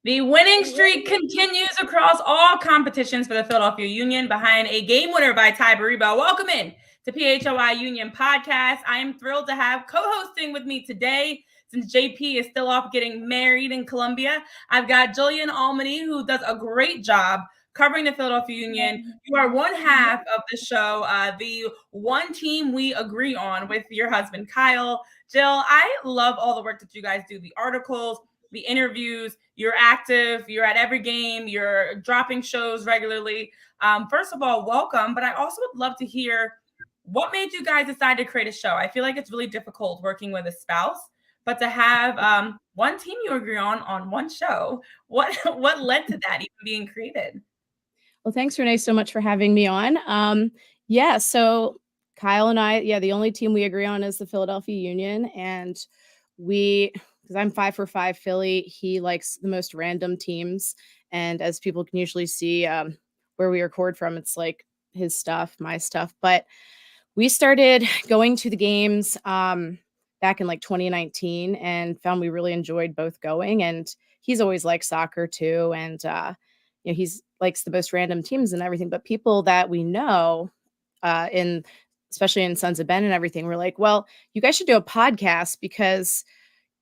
The winning streak continues across all competitions for the Philadelphia Union behind a game winner by Tai Baribo. Welcome in to PHOI Union Podcast. I am thrilled to have co-hosting with me today, since JP is still off getting married in Colombia. I've got Jillian Almoney, who does a great job covering the Philadelphia Union. You are one half of the show, the one team we agree on with your husband, Kyle. Jill, I love all the work that you guys do, the articles, the interviews. You're active, you're at every game, you're dropping shows regularly. First of all, welcome, but I also would love to hear what made you guys decide to create a show. I feel like it's really difficult working with a spouse, but to have one team you agree on one show, what led to that even being created? Well, thanks, Renee, so much for having me on. So Kyle and I, the only team we agree on is the Philadelphia Union. And because I'm 5 for 5 Philly, he likes the most random teams. And as people can usually see where we record from, it's like his stuff, my stuff. But we started going to the games back in like 2019 and found we really enjoyed both going. And he's always liked soccer too. And, he's likes the most random teams and everything. But people that we know especially in Sons of Ben and everything, we're like, well, you guys should do a podcast because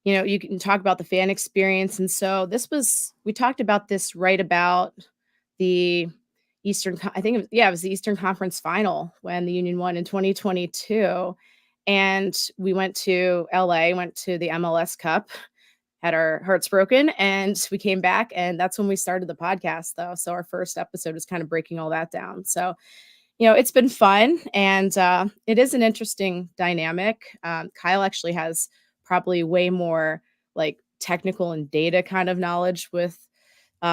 you can talk about the fan experience. And so we talked about this right about the it was the Eastern Conference final when the Union won in 2022. And we went to LA, went to the MLS Cup, had our hearts broken, and we came back. And that's when we started the podcast, though. So our first episode was kind of breaking all that down. So, it's been fun, and it is an interesting dynamic. Kyle actually has probably way more like technical and data kind of knowledge with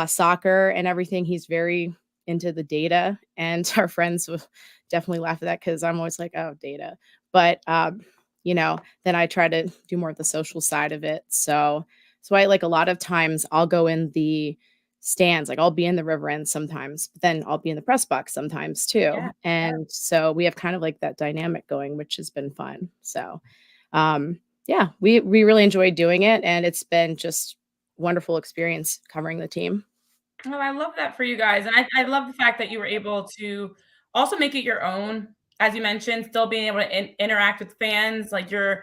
soccer and everything. He's very into the data, and our friends will definitely laugh at that because I'm always like, oh, data. But, then I try to do more of the social side of it. So I like a lot of times I'll go in the stands, like I'll be in the river end sometimes, but then I'll be in the press box sometimes too. Yeah. And so we have kind of like that dynamic going, which has been fun. So, we really enjoyed doing it, and it's been just wonderful experience covering the team. Oh, I love that for you guys. And I love the fact that you were able to also make it your own, as you mentioned, still being able to interact with fans. Like I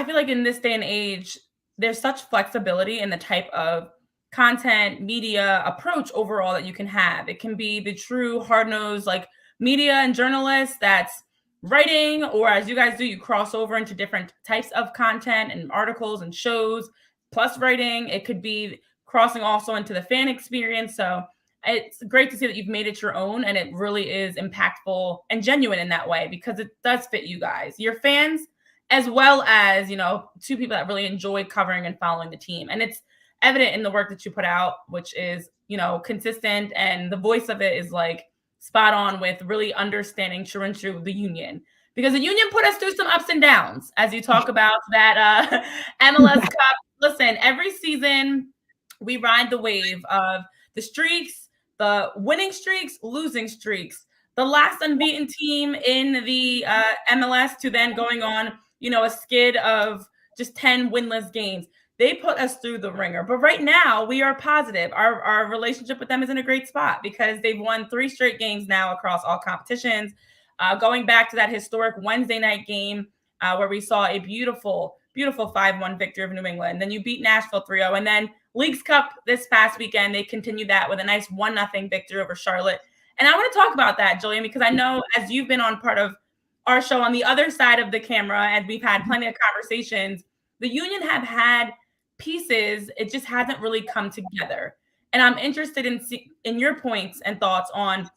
feel like in this day and age, there's such flexibility in the type of content, media approach overall that you can have. It can be the true hard-nosed like media and journalists that's writing, or as you guys do, you cross over into different types of content and articles and shows, plus writing. It could be crossing also into the fan experience. So it's great to see that you've made it your own, and it really is impactful and genuine in that way because it does fit you guys, your fans, as well as, two people that really enjoy covering and following the team. And it's evident in the work that you put out, which is, consistent, and the voice of it is like spot on with really understanding true and true the Union. Because the Union put us through some ups and downs, as you talk about that MLS Cup. Listen, every season we ride the wave of the streaks, the winning streaks, losing streaks, the last unbeaten team in the MLS to then going on, a skid of just 10 winless games. They put us through the ringer. But right now, we are positive. Our relationship with them is in a great spot because they've won 3 straight games now across all competitions. Going back to that historic Wednesday night game where we saw a beautiful, beautiful 5-1 victory of New England. Then you beat Nashville 3-0. And then Leagues Cup this past weekend, they continued that with a nice 1-0 victory over Charlotte. And I want to talk about that, Jillian, because I know as you've been on part of our show on the other side of the camera, and we've had plenty of conversations, the Union have had pieces. It just hasn't really come together. And I'm interested in your points and thoughts on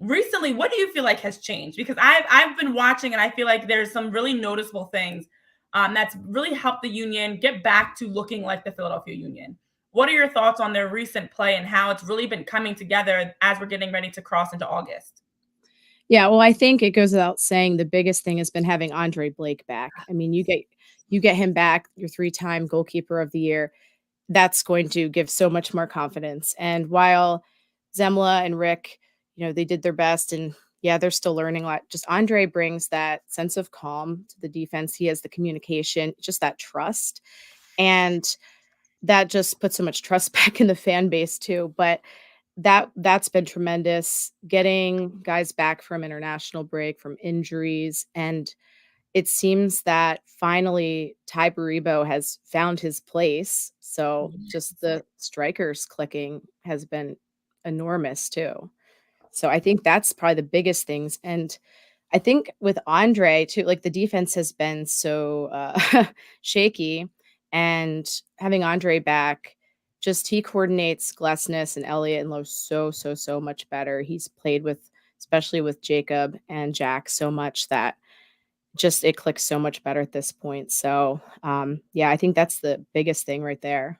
recently, what do you feel like has changed? Because I've been watching, and I feel like there's some really noticeable things that's really helped the Union get back to looking like the Philadelphia Union. What are your thoughts on their recent play and how it's really been coming together as we're getting ready to cross into August? Yeah, well, I think it goes without saying the biggest thing has been having Andre Blake back. I mean, you get him back, your 3-time goalkeeper of the year. That's going to give so much more confidence. And while Zemla and Rick, they did their best, and they're still learning a lot. Just Andre brings that sense of calm to the defense. He has the communication, just that trust. And that just puts so much trust back in the fan base too. But that's been tremendous, getting guys back from international break, from injuries, and it seems that finally Tai Baribo has found his place. So just the strikers clicking has been enormous too. So I think that's probably the biggest things. And I think with Andre too, like the defense has been so shaky, and having Andre back, just he coordinates Glessness and Elliott and Lowe so much better. He's played with, especially with Jacob and Jack, so much that just it clicks so much better at this point. So yeah, I think that's the biggest thing right there.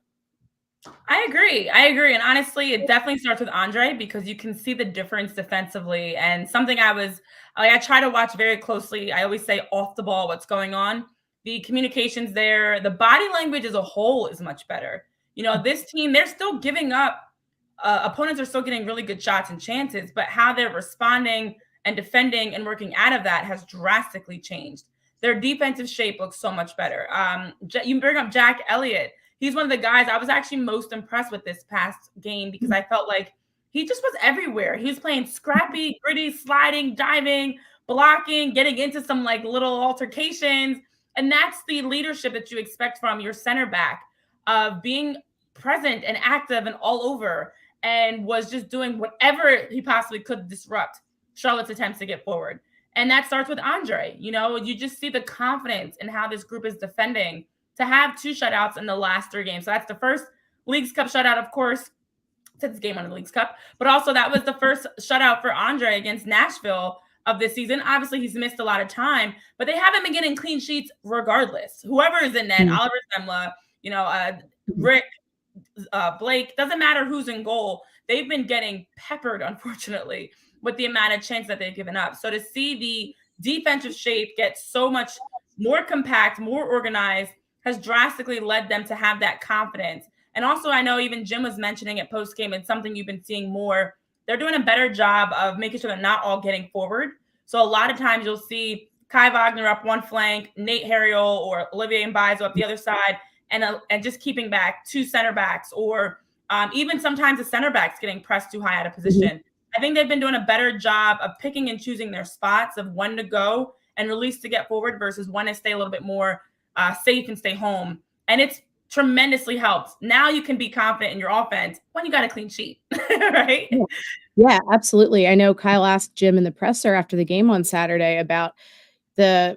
I agree. I agree. And honestly, it definitely starts with Andre because you can see the difference defensively. And something I try to watch very closely. I always say off the ball, what's going on. The communications there, the body language as a whole is much better. This team, they're still giving up. Opponents are still getting really good shots and chances, but how they're responding and defending and working out of that has drastically changed. Their defensive shape looks so much better. You bring up Jack Elliott. He's one of the guys I was actually most impressed with this past game because I felt like he just was everywhere. He was playing scrappy, gritty, sliding, diving, blocking, getting into some like little altercations. And that's the leadership that you expect from your center back, of being present and active and all over, and was just doing whatever he possibly could to disrupt Charlotte's attempts to get forward. And that starts with Andre. You just see the confidence in how this group is defending to have 2 shutouts in the last 3 games. So that's the first Leagues Cup shutout, of course, since game 1 of the Leagues Cup. But also that was the first shutout for Andre against Nashville of this season. Obviously, he's missed a lot of time, but they haven't been getting clean sheets regardless. Whoever is in net, Oliver Semla, Rick, Blake, doesn't matter who's in goal. They've been getting peppered, unfortunately, with the amount of chance that they've given up. So to see the defensive shape get so much more compact, more organized, has drastically led them to have that confidence. And also, I know even Jim was mentioning it post-game, it's something you've been seeing more. They're doing a better job of making sure they're not all getting forward. So a lot of times you'll see Kai Wagner up one flank, Nate Harriel or Olivier Mbaizo up the other side, and just keeping back 2 center backs, or even sometimes the center backs getting pressed too high out of position. I think they've been doing a better job of picking and choosing their spots of when to go and release to get forward versus when to stay a little bit more safe and stay home. And it's tremendously helped. Now you can be confident in your offense when you got a clean sheet, right? Yeah, absolutely. I know Kyle asked Jim in the presser after the game on Saturday about they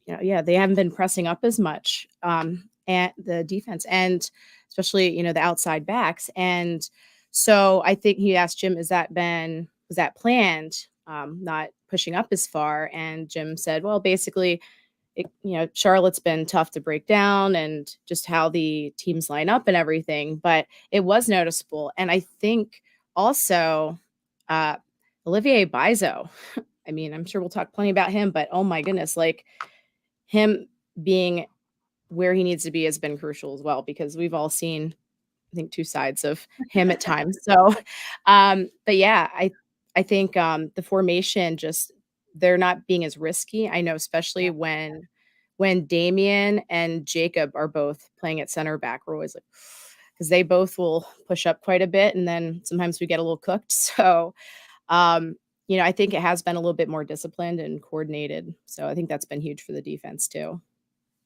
haven't been pressing up as much at the defense, and especially, the outside backs. And so I think he asked Jim, was that planned, not pushing up as far? And Jim said, well, basically, Charlotte's been tough to break down and just how the teams line up and everything, but it was noticeable. And I think also Olivier Mbaizo, I mean, I'm sure we'll talk plenty about him, but oh my goodness, like him being where he needs to be has been crucial as well, because we've all seen, I think, 2 sides of him at times. So, but yeah, I think the formation, just they're not being as risky. I know, especially when Damian and Jacob are both playing at center back, we're always like, because they both will push up quite a bit, and then sometimes we get a little cooked. So, I think it has been a little bit more disciplined and coordinated. So I think that's been huge for the defense too.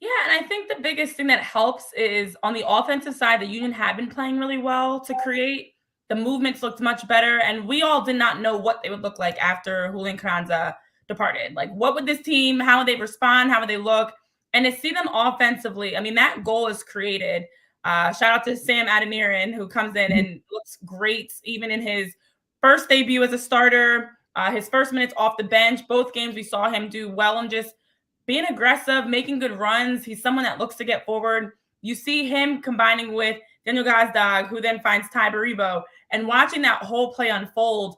Yeah, and I think the biggest thing that helps is on the offensive side, the Union had been playing really well to create. The movements looked much better, and we all did not know what they would look like after Julian Carranza departed. Like, what would this team, how would they respond, how would they look? And to see them offensively, I mean, that goal is created. Shout out to Sam Adeniran, who comes in and looks great, even in his first debut as a starter, his first minutes off the bench. Both games we saw him do well and just being aggressive, making good runs. He's someone that looks to get forward. You see him combining with Daniel Gazdag, who then finds Tai Baribo, and watching that whole play unfold,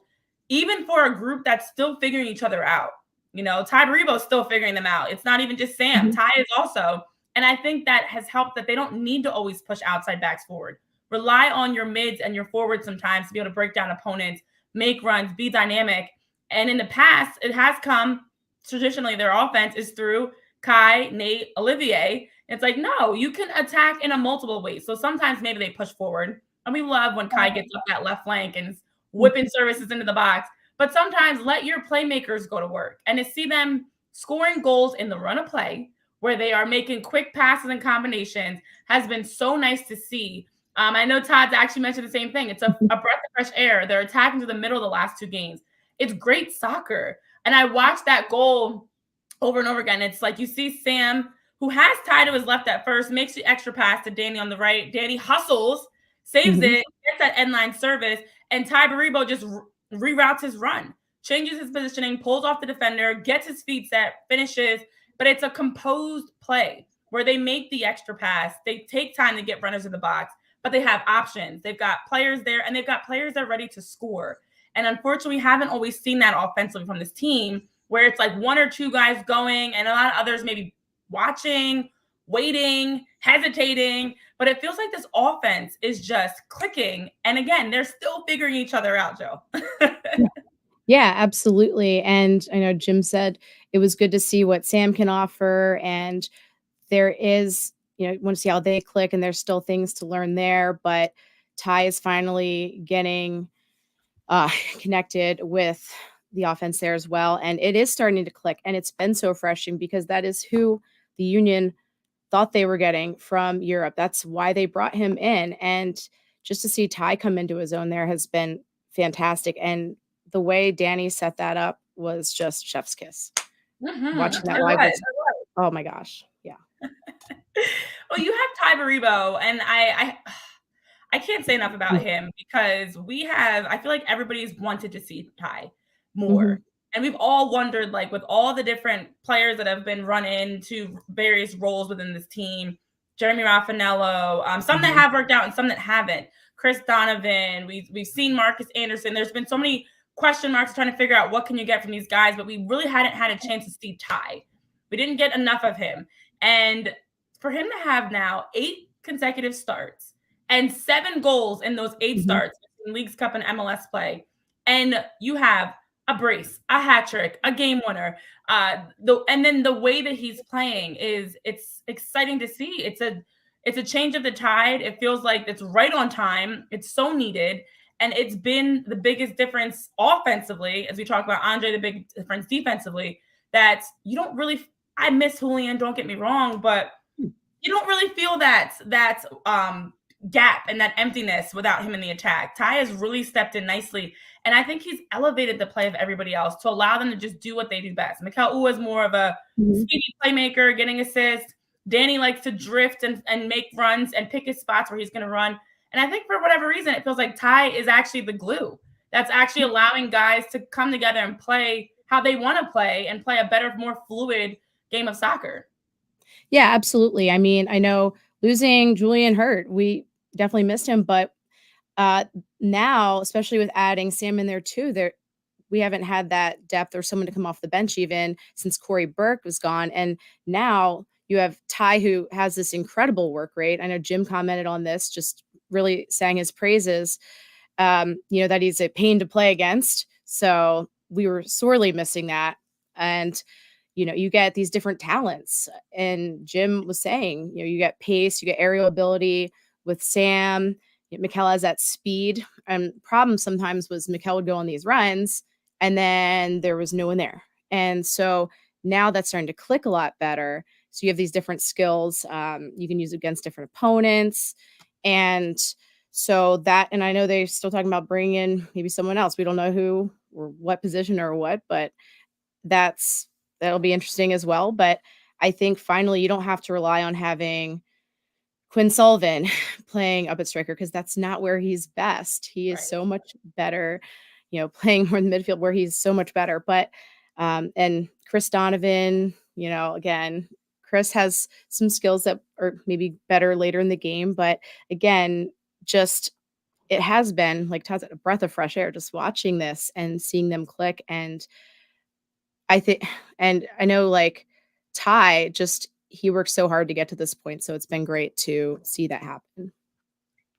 even for a group that's still figuring each other out. Tai Baribo is still figuring them out. It's not even just Sam. Tai is also. And I think that has helped that they don't need to always push outside backs forward. Rely on your mids and your forwards sometimes to be able to break down opponents, make runs, be dynamic. And in the past, it has come, traditionally their offense is through Kai, Nate, Olivier. It's like, no, you can attack in a multiple ways. So sometimes maybe they push forward. And we love when Kai gets up that left flank and whipping services into the box. But sometimes let your playmakers go to work and to see them scoring goals in the run of play where they are making quick passes and combinations has been so nice to see. I know Todd's actually mentioned the same thing. It's a breath of fresh air. They're attacking to the middle of the last two games. It's great soccer. And I watched that goal over and over again. It's like you see Sam, who has Tai to his left at first, makes the extra pass to Danny on the right. Danny hustles, saves it, gets that end line service, and Tai Baribo just reroutes his run, changes his positioning, pulls off the defender, gets his feet set, finishes. But it's a composed play where they make the extra pass. They take time to get runners in the box, but they have options. They've got players there, and they've got players that are ready to score. And unfortunately, we haven't always seen that offensively from this team, where it's like one or two guys going and a lot of others maybe watching, waiting, hesitating. But it feels like this offense is just clicking. And again, they're still figuring each other out, Joe. Yeah, absolutely. And I know Jim said it was good to see what Sam can offer. And there is, want to see how they click, and there's still things to learn there. But Tai is finally getting connected with the offense there as well. And it is starting to click. And it's been so refreshing because that is who the Union thought they were getting from Europe. That's why they brought him in. And just to see Tai come into his own there has been fantastic. And the way Danny set that up was just chef's kiss. Watching that live was, oh my gosh. Yeah. Well, you have Tai Baribo, and I can't say enough about him because I feel like everybody's wanted to see Tai more. And we've all wondered, like, with all the different players that have been run into various roles within this team, Jeremy Raffanello, some that have worked out and some that haven't. Chris Donovan, we've seen Marcus Anderson. There's been so many question marks trying to figure out what can you get from these guys, but we really hadn't had a chance to see Tai. We didn't get enough of him. And for him to have now 8 consecutive starts and 7 goals in those 8 starts in Leagues Cup and MLS play, and you have a brace, a hat trick, a game winner, and then the way that he's playing it's exciting to see. It's a change of the tide. It feels like it's right on time. It's so needed. And it's been the biggest difference offensively, as we talk about Andre, the big difference defensively, that you don't really, I miss Julian, don't get me wrong, but you don't really feel that gap and that emptiness without him in the attack. Tai has really stepped in nicely. And I think he's elevated the play of everybody else to allow them to just do what they do best. Mikel Uwa is more of a speedy playmaker, getting assists. Danny likes to drift and make runs and pick his spots where he's going to run. And I think for whatever reason, it feels like Tai is actually the glue that's actually allowing guys to come together and play how they want to play and play a better, more fluid game of soccer. Yeah, absolutely. I mean, I know losing Julian hurt. We definitely missed him, but now, especially with adding Sam in there too, we haven't had that depth or someone to come off the bench even since Corey Burke was gone. And now you have Tai, who has this incredible work rate. I know Jim commented on this, just really sang his praises, that he's a pain to play against. So we were sorely missing that. And, you get these different talents. And Jim was saying, you get pace, you get aerial ability with Sam. Mikel has that speed. And problem sometimes was Mikel would go on these runs and then there was no one there. And so now that's starting to click a lot better. So you have these different skills you can use against different opponents. And so that, and I know they're still talking about bringing in maybe someone else. We don't know who or what position or what, but that'll be interesting as well. But I think finally you don't have to rely on having Quinn Sullivan playing up at striker, because that's not where he's best. He is so much better, playing more in the midfield where he's so much better. But and Chris Donovan, again, Chris has some skills that are maybe better later in the game. But again, it has been, like Todd said, a breath of fresh air just watching this and seeing them click. And I know like Tai, he worked so hard to get to this point. So it's been great to see that happen.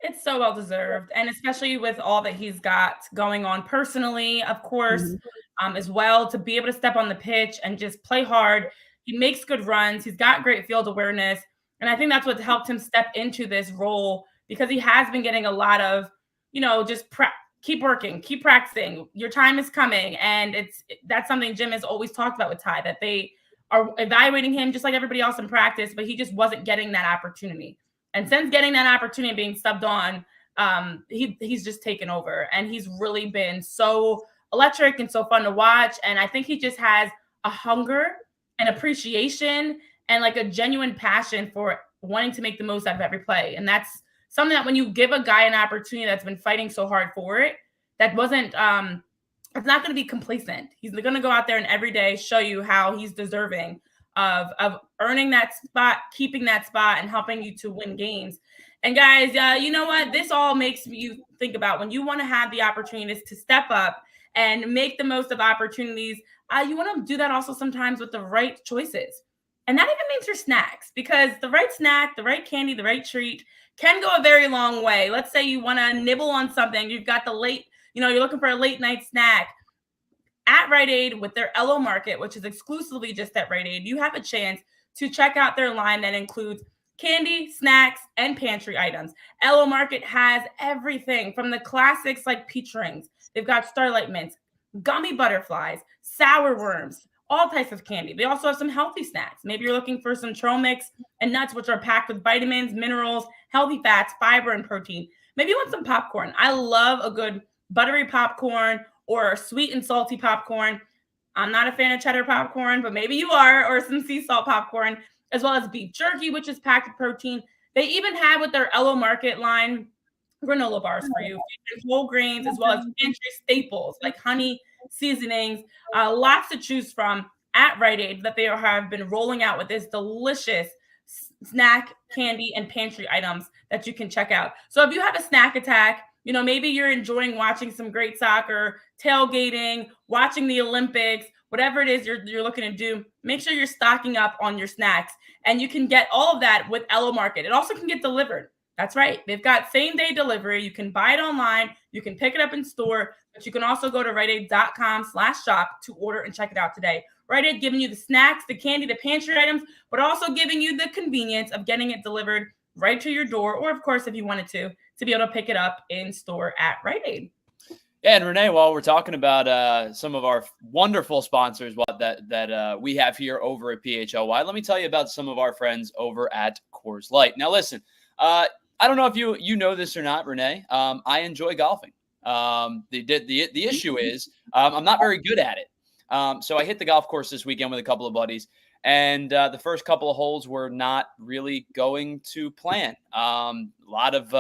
It's so well deserved. And especially with all that he's got going on personally, of course, as well, to be able to step on the pitch and just play hard. He makes good runs. He's got great field awareness. And I think that's what helped him step into this role, because he has been getting a lot of, just keep working, keep practicing. Your time is coming. And that's something Jim has always talked about with Tai, that they are evaluating him just like everybody else in practice, but he just wasn't getting that opportunity. And since getting that opportunity and being subbed on, he's just taken over, and he's really been so electric and so fun to watch. And I think he just has a hunger and appreciation and like a genuine passion for wanting to make the most out of every play. And that's something that when you give a guy an opportunity that's been fighting so hard for it, that wasn't it's not going to be complacent. He's going to go out there and every day show you how he's deserving of earning that spot, keeping that spot, and helping you to win games. And guys, you know what? This all makes you think about when you want to have the opportunities to step up and make the most of opportunities. You want to do that also sometimes with the right choices. And that even means your snacks, because the right snack, the right candy, the right treat can go a very long way. Let's say you want to nibble on something. You've got the late, you're looking for a late night snack. At Rite Aid with their Elo Market, which is exclusively just at Rite Aid, you have a chance to check out their line that includes candy, snacks, and pantry items. Elo Market has everything from the classics like peach rings. They've got Starlight Mints, gummy butterflies, sour worms, all types of candy. They also have some healthy snacks. Maybe you're looking for some trail mix and nuts, which are packed with vitamins, minerals, healthy fats, fiber, and protein. Maybe you want some popcorn. I love a good buttery popcorn or sweet and salty popcorn. I'm not a fan of cheddar popcorn, but maybe you are, or some sea salt popcorn, as well as beef jerky, which is packed with protein. They even have with their Elo Market line granola bars for you, whole grains, as well as pantry staples like honey, seasonings, lots to choose from at Rite Aid that they have been rolling out with this delicious snack, candy, and pantry items that you can check out. So if you have a snack attack, maybe you're enjoying watching some great soccer, tailgating, watching the Olympics, whatever it is you're looking to do, make sure you're stocking up on your snacks. And you can get all of that with Elo Market. It also can get delivered. That's right. They've got same-day delivery. You can buy it online. You can pick it up in store, but you can also go to riteaid.com/shop to order and check it out today. Rite Aid giving you the snacks, the candy, the pantry items, but also giving you the convenience of getting it delivered right to your door, or of course, if you wanted to be able to pick it up in store at Rite Aid. Yeah, and Renee, while we're talking about some of our wonderful sponsors that we have here over at PHLY, let me tell you about some of our friends over at Coors Light. Now, listen, I don't know if you know this or not, Renee. I enjoy golfing. The issue is I'm not very good at it. So I hit the golf course this weekend with a couple of buddies, and the first couple of holes were not really going to plan. A lot of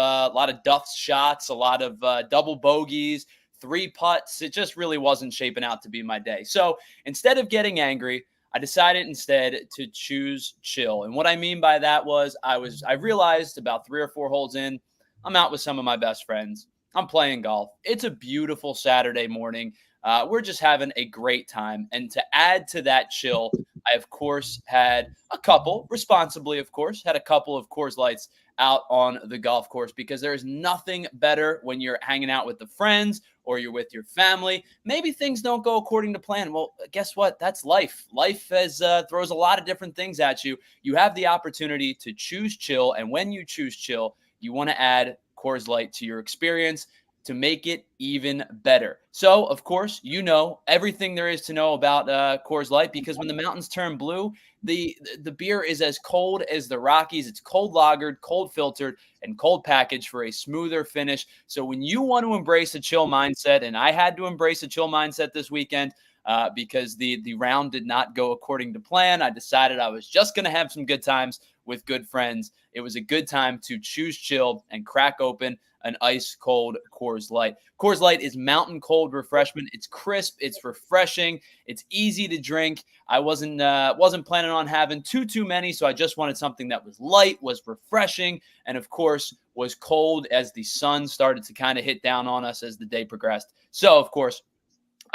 duff shots, a lot of double bogeys, 3 putts. It just really wasn't shaping out to be my day. So instead of getting angry, I decided instead to choose chill. And what I mean by that was I realized about 3 or 4 holes in, I'm out with some of my best friends. I'm playing golf. It's a beautiful Saturday morning. We're just having a great time. And to add to that chill, I, of course, had a couple, responsibly, of course, had a couple of Coors Lights out on the golf course, because there is nothing better when you're hanging out with the friends or you're with your family. Maybe things don't go according to plan. Well, guess what? That's life. Life throws a lot of different things at you. You have the opportunity to choose chill. And when you choose chill, you want to add Coors Light to your experience to make it even better. So, of course, everything there is to know about Coors Light, because when the mountains turn blue, the beer is as cold as the Rockies. It's cold lagered, cold filtered, and cold packaged for a smoother finish. So when you want to embrace a chill mindset, and I had to embrace a chill mindset this weekend because the round did not go according to plan, I decided I was just going to have some good times with good friends. It was a good time to choose chill and crack open an ice cold Coors Light. Coors Light is mountain cold refreshment. It's crisp, it's refreshing, it's easy to drink. I wasn't planning on having too many, so I just wanted something that was light, was refreshing, and of course was cold as the sun started to kind of hit down on us as the day progressed. So of course,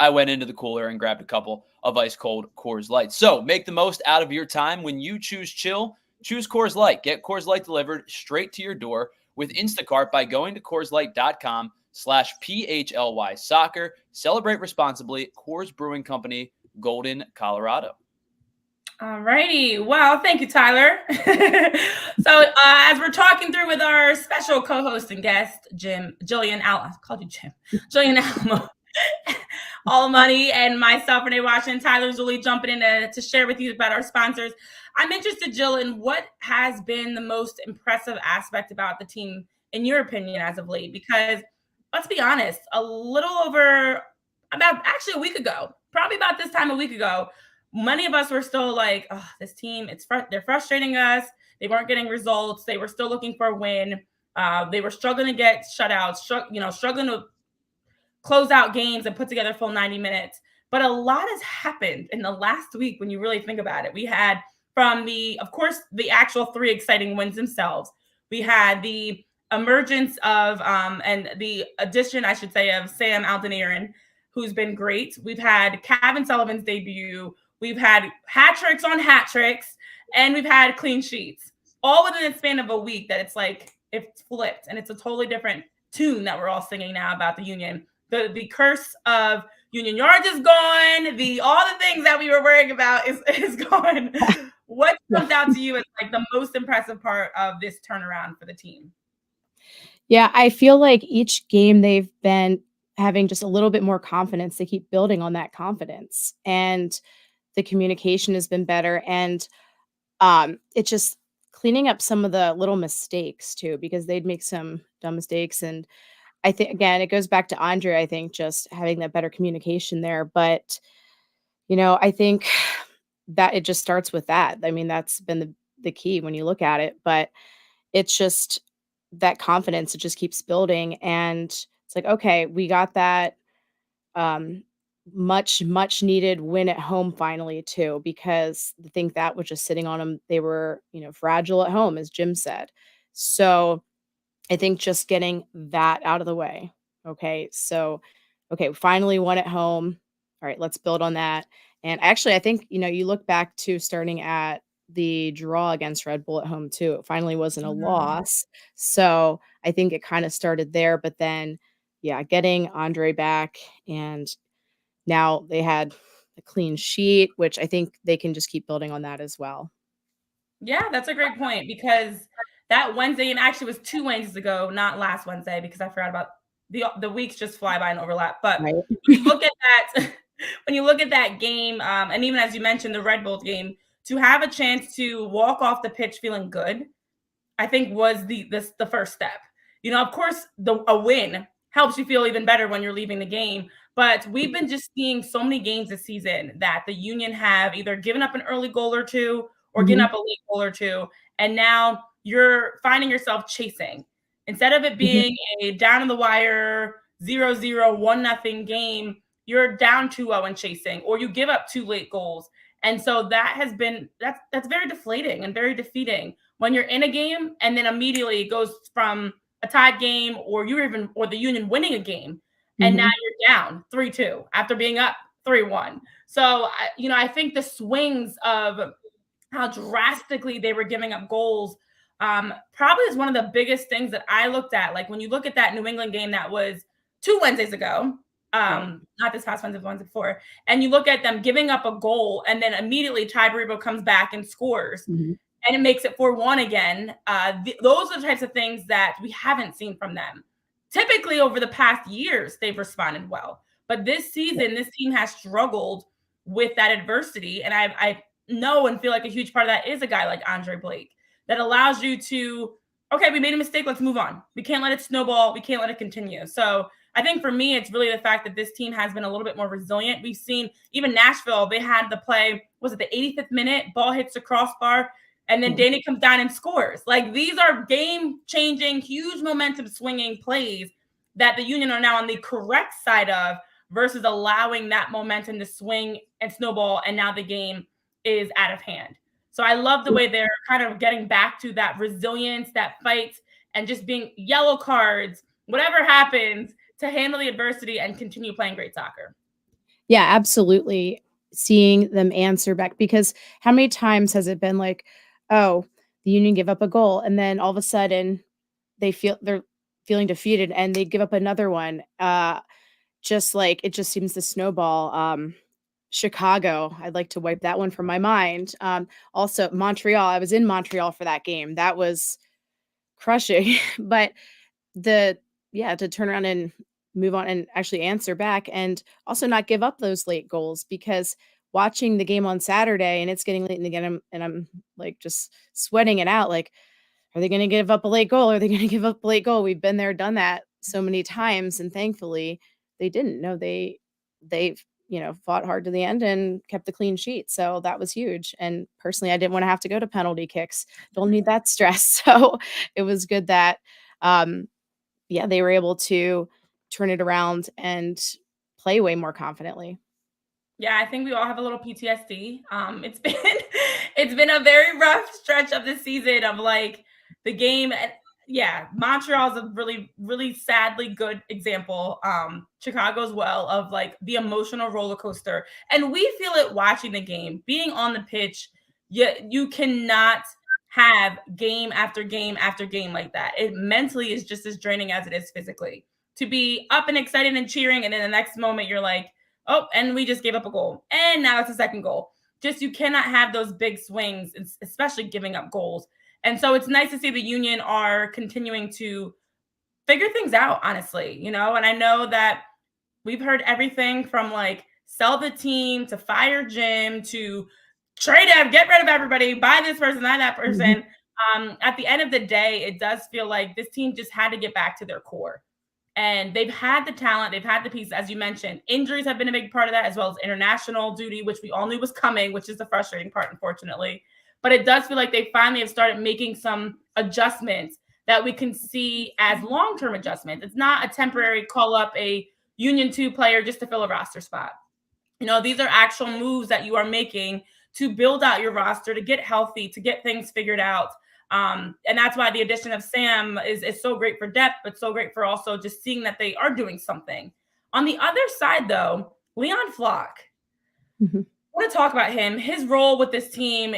I went into the cooler and grabbed a couple of ice cold Coors Light. So make the most out of your time when you choose chill. Choose Coors Light. Get Coors Light delivered straight to your door with Instacart by going to CoorsLight.com/PHLY soccer. Celebrate responsibly. Coors Brewing Company, Golden, Colorado. All righty. Well, thank you, Tyler. So, as we're talking through with our special co-host and guest, Jillian I called you Jim, Jillian Almoney, and myself, Renee Washington, Tyler Zulli, jumping in to share with you about our sponsors. I'm interested, Jill, in what has been the most impressive aspect about the team, in your opinion, as of late? Because let's be honest, a week ago, probably about this time a week ago, many of us were still like, oh, this team, they're frustrating us. They weren't getting results. They were still looking for a win. They were struggling to get shutouts, struggling to close out games and put together full 90 minutes. But a lot has happened in the last week when you really think about it. We had of course, the actual 3 exciting wins themselves. We had the emergence of and the addition, I should say, of Sam Aldenaren, who's been great. We've had Kevin Sullivan's debut. We've had hat tricks on hat tricks, and we've had clean sheets, all within the span of a week. That it's flipped, and it's a totally different tune that we're all singing now about the Union. The curse of Union Yards is gone. All the things that we were worrying about is gone. What comes out to you as like the most impressive part of this turnaround for the team? Yeah, I feel like each game they've been having just a little bit more confidence. They keep building on that confidence, and the communication has been better. And it's just cleaning up some of the little mistakes too, because they'd make some dumb mistakes. And I think, again, it goes back to Andre, I think, just having that better communication there. But, I think that it just starts with that. I mean, that's been the key when you look at it. But it's just that confidence, it just keeps building. And it's like, okay, we got that um, much needed win at home finally, too, because I think that was just sitting on them. They were, fragile at home, as Jim said. So I think just getting that out of the way. Okay. So, okay, we finally won at home. All right, let's build on that. And actually, I think, you look back to starting at the draw against Red Bull at home too. It finally wasn't a Mhm. loss. So I think it kind of started there. But then, yeah, getting Andre back, and now they had a clean sheet, which I think they can just keep building on that as well. Yeah, that's a great point, because that Wednesday game actually was 2 Wednesdays ago, not last Wednesday, because I forgot about the weeks just fly by and overlap. But Right. when you look at that, when you look at that game, and even as you mentioned, the Red Bull game, to have a chance to walk off the pitch feeling good, I think was the first step. Of course, a win helps you feel even better when you're leaving the game. But we've been just seeing so many games this season that the Union have either given up an early goal or two, or given Mhm. up a late goal or two, and now you're finding yourself chasing. Instead of it Mhm. being a down in the wire 0-0, 1-0 game, you're down 2-0 and chasing, or you give up 2 late goals. And so that's very deflating and very defeating when you're in a game and then immediately it goes from a tied game, or the Union winning a game, and now Mhm. you're down 3-2 after being up 3-1. So I think the swings of how drastically they were giving up goals probably is one of the biggest things that I looked at. Like when you look at that New England game that was 2 Wednesdays ago, Right. not this past Wednesday, the Wednesday before, and you look at them giving up a goal, and then immediately Tai Baribo comes back and scores, Mhm. and it makes it 4-1 again. Those are the types of things that we haven't seen from them. Typically, over the past years, they've responded well. But this season, this team has struggled with that adversity. And I know and feel like a huge part of that is a guy like Andre Blake that allows you to, okay, we made a mistake, let's move on. We can't let it snowball. We can't let it continue. So I think for me, it's really the fact that this team has been a little bit more resilient. We've seen even Nashville, they had the play, was it the 85th minute? Ball hits the crossbar, and then Mhm. Danny comes down and scores. Like, these are game-changing, huge momentum swinging plays that the Union are now on the correct side of, versus allowing that momentum to swing and snowball, and now the game is out of hand. So I love the way they're kind of getting back to that resilience, that fight, and just being yellow cards, whatever happens, to handle the adversity and continue playing great soccer. Yeah, absolutely. Seeing them answer back, because how many times has it been like, oh, the Union give up a goal, and then all of a sudden they're feeling defeated and they give up another one. Just like it just seems to snowball. Chicago. I'd like to wipe that one from my mind. Also Montreal. I was in Montreal for that game. That was crushing. But to turn around and move on and actually answer back and also not give up those late goals, because watching the game on Saturday and it's getting late in the game and I'm like just sweating it out. Like, are they going to give up a late goal? Are they going to give up a late goal? We've been there, done that so many times. And thankfully they didn't. No, they fought hard to the end and kept the clean sheet. So that was huge. And personally, I didn't want to have to go to penalty kicks. Don't need that stress. So it was good that, they were able to turn it around and play way more confidently. Yeah, I think we all have a little PTSD. It's been a very rough stretch of the season of like the game. And yeah, Montreal is a really, really sadly good example. Chicago as well, of like the emotional roller coaster. And we feel it watching the game, being on the pitch. You cannot have game after game after game like that. It mentally is just as draining as it is physically. To be up and excited and cheering, and then the next moment you're like, oh, and we just gave up a goal. And now it's a second goal. Just you cannot have those big swings, especially giving up goals. And so it's nice to see the Union are continuing to figure things out, honestly, and I know that we've heard everything from like sell the team to fire Jim to trade him, get rid of everybody, buy this person, that person. At the end of the day, it does feel like this team just had to get back to their core. And they've had the talent, they've had the pieces, as you mentioned. Injuries have been a big part of that, as well as international duty, which we all knew was coming, which is the frustrating part, unfortunately. But it does feel like they finally have started making some adjustments that we can see as long-term adjustments. It's not a temporary call up a Union 2 player just to fill a roster spot. These are actual moves that you are making to build out your roster, to get healthy, to get things figured out. And that's why the addition of Sam is so great for depth, but so great for also just seeing that they are doing something. On the other side, though, Leon Flock. I want to talk about him. His role with this team,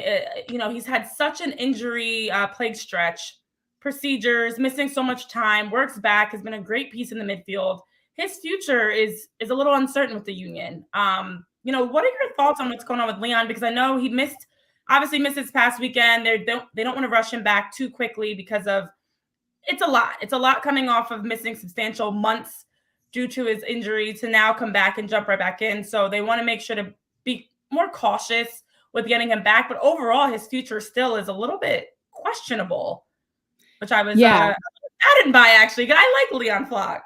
he's had such an injury plagued stretch, procedures, missing so much time, works back, has been a great piece in the midfield. His future is a little uncertain with the Union. What are your thoughts on what's going on with Leon? Because I know he obviously missed his past weekend. They don't want to rush him back too quickly because of it's a lot. It's a lot coming off of missing substantial months due to his injury to now come back and jump right back in. So they want to make sure to be more cautious with getting him back. But overall, his future still is a little bit questionable, which I was I didn't buy, actually. I like Leon Flock.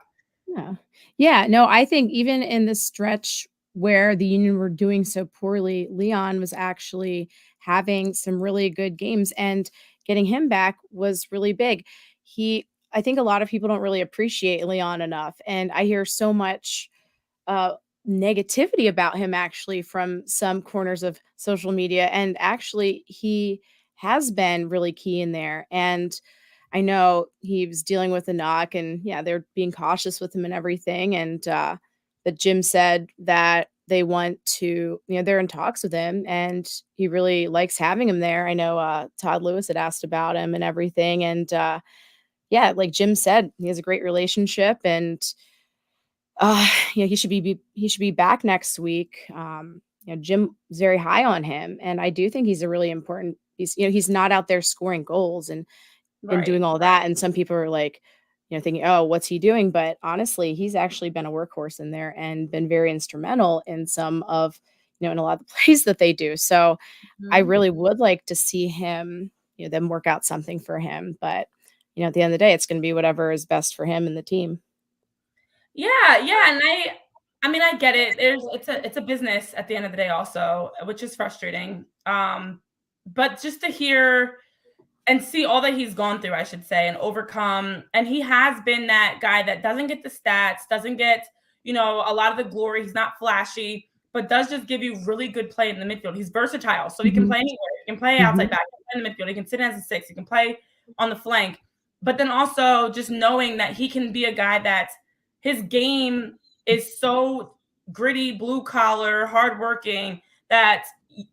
Yeah. No, I think even in the stretch where the Union were doing so poorly, Leon was actually having some really good games, and getting him back was really big. I think a lot of people don't really appreciate Leon enough. And I hear so much negativity about him actually from some corners of social media. And actually he has been really key in there. And I know he was dealing with a knock, and they're being cautious with him and everything. And but Jim said that they want to, they're in talks with him, and he really likes having him there. I know Todd Lewis had asked about him and everything. And like Jim said, he has a great relationship, and he should be back next week. Jim is very high on him, and I do think he's a really important. He's not out there scoring goals and doing all that. And some people are like, thinking, oh, what's he doing? But honestly, he's actually been a workhorse in there and been very instrumental in some of, in a lot of the plays that they do. So I really would like to see him, them work out something for him. But, at the end of the day, it's going to be whatever is best for him and the team. Yeah. And I get it. It's a business at the end of the day also, which is frustrating. But just to hear and see all that he's gone through, I should say, and overcome. And he has been that guy that doesn't get the stats, doesn't get, a lot of the glory. He's not flashy, but does just give you really good play in the midfield. He's versatile. So he can play anywhere. He can play outside back, he can play in the midfield. He can sit in as a 6. He can play on the flank. But then also just knowing that he can be a guy that his game is so gritty, blue collar, hardworking, that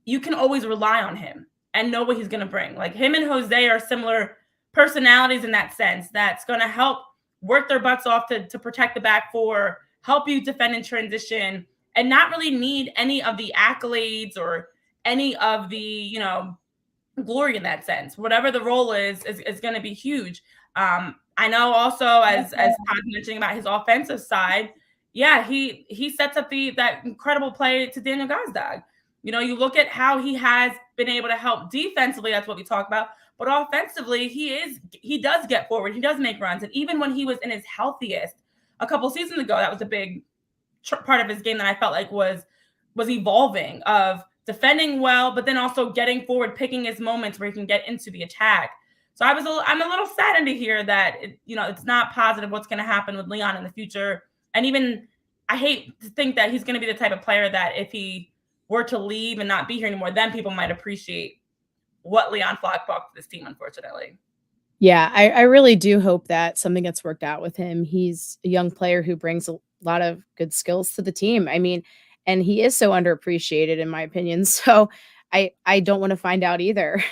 you can always rely on him and know what he's going to bring. Like him and Jose are similar personalities in that sense. That's going to help work their butts off to protect the back four, help you defend in transition, and not really need any of the accolades or any of the, glory in that sense. Whatever the role is going to be huge. I know also as Todd mentioning about his offensive side, yeah, he sets up that incredible play to Daniel Gazdag. You look at how he has been able to help defensively. That's what we talk about. But offensively, he does get forward. He does make runs. And even when he was in his healthiest a couple seasons ago, that was a big part of his game that I felt like was evolving, of defending well, but then also getting forward, picking his moments where he can get into the attack. So I'm a little saddened to hear that it's not positive what's going to happen with Leon in the future. And even I hate to think that he's going to be the type of player that if he were to leave and not be here anymore, then people might appreciate what Leon Flock brought to this team, unfortunately. Yeah, I really do hope that something gets worked out with him. He's a young player who brings a lot of good skills to the team. I mean, and he is so underappreciated in my opinion. So I don't want to find out either,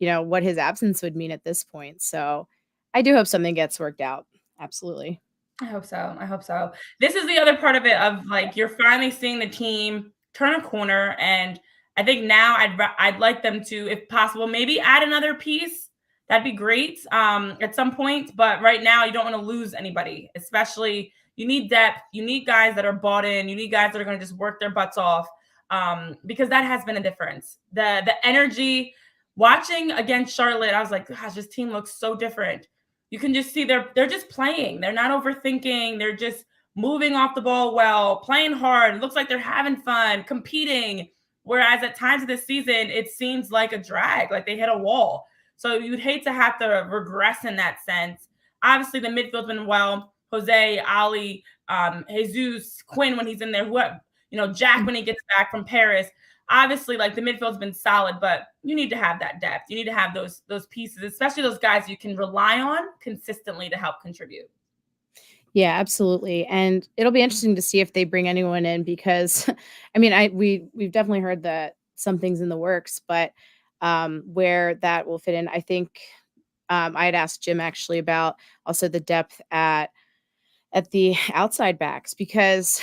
what his absence would mean at this point. So I do hope something gets worked out. Absolutely. I hope so. This is the other part of it, of like, you're finally seeing the team turn a corner. And I think now I'd like them to, if possible, maybe add another piece. That'd be great at some point. But right now, you don't want to lose anybody, especially you need depth. You need guys that are bought in. You need guys that are going to just work their butts off, because that has been a difference. The energy watching against Charlotte, I was like, gosh, this team looks so different. You can just see they're just playing. They're not overthinking. They're just moving off the ball well, playing hard. It looks like they're having fun, competing. Whereas at times of this season, it seems like a drag, like they hit a wall. So you'd hate to have to regress in that sense. Obviously, the midfield's been well. Jose, Ali, Jesus, Quinn when he's in there, Jack when he gets back from Paris. Obviously, like, the midfield's been solid, but you need to have that depth. You need to have those pieces, especially those guys you can rely on consistently to help contribute. Yeah, absolutely. And it'll be interesting to see if they bring anyone in, because I mean, we've definitely heard that something's in the works, but where that will fit in, I think I had asked Jim actually about also the depth at the outside backs, because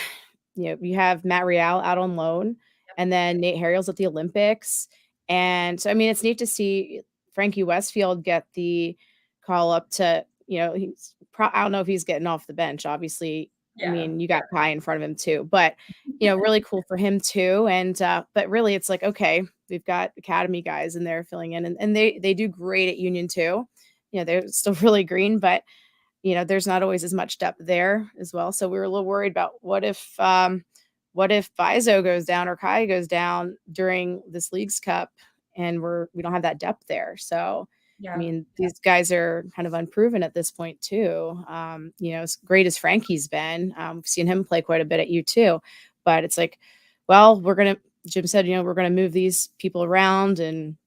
you have Matt Real out on loan, and then Nate Harriel's at the Olympics. And so, I mean, it's neat to see Frankie Westfield get the call up to, I don't know if he's getting off the bench, obviously. Yeah. I mean, you got Kai in front of him too, but, really cool for him too. And, but really it's like, okay, we've got academy guys in there filling in, and they do great at Union too. They're still really green, but, there's not always as much depth there as well. So we were a little worried about what if Bizo goes down or Kai goes down during this Leagues Cup, and we don't have that depth there. So, yeah. I mean, these guys are kind of unproven at this point too. As great as Frankie's been, we've seen him play quite a bit at U2, but it's like, well, Jim said, we're going to move these people around and,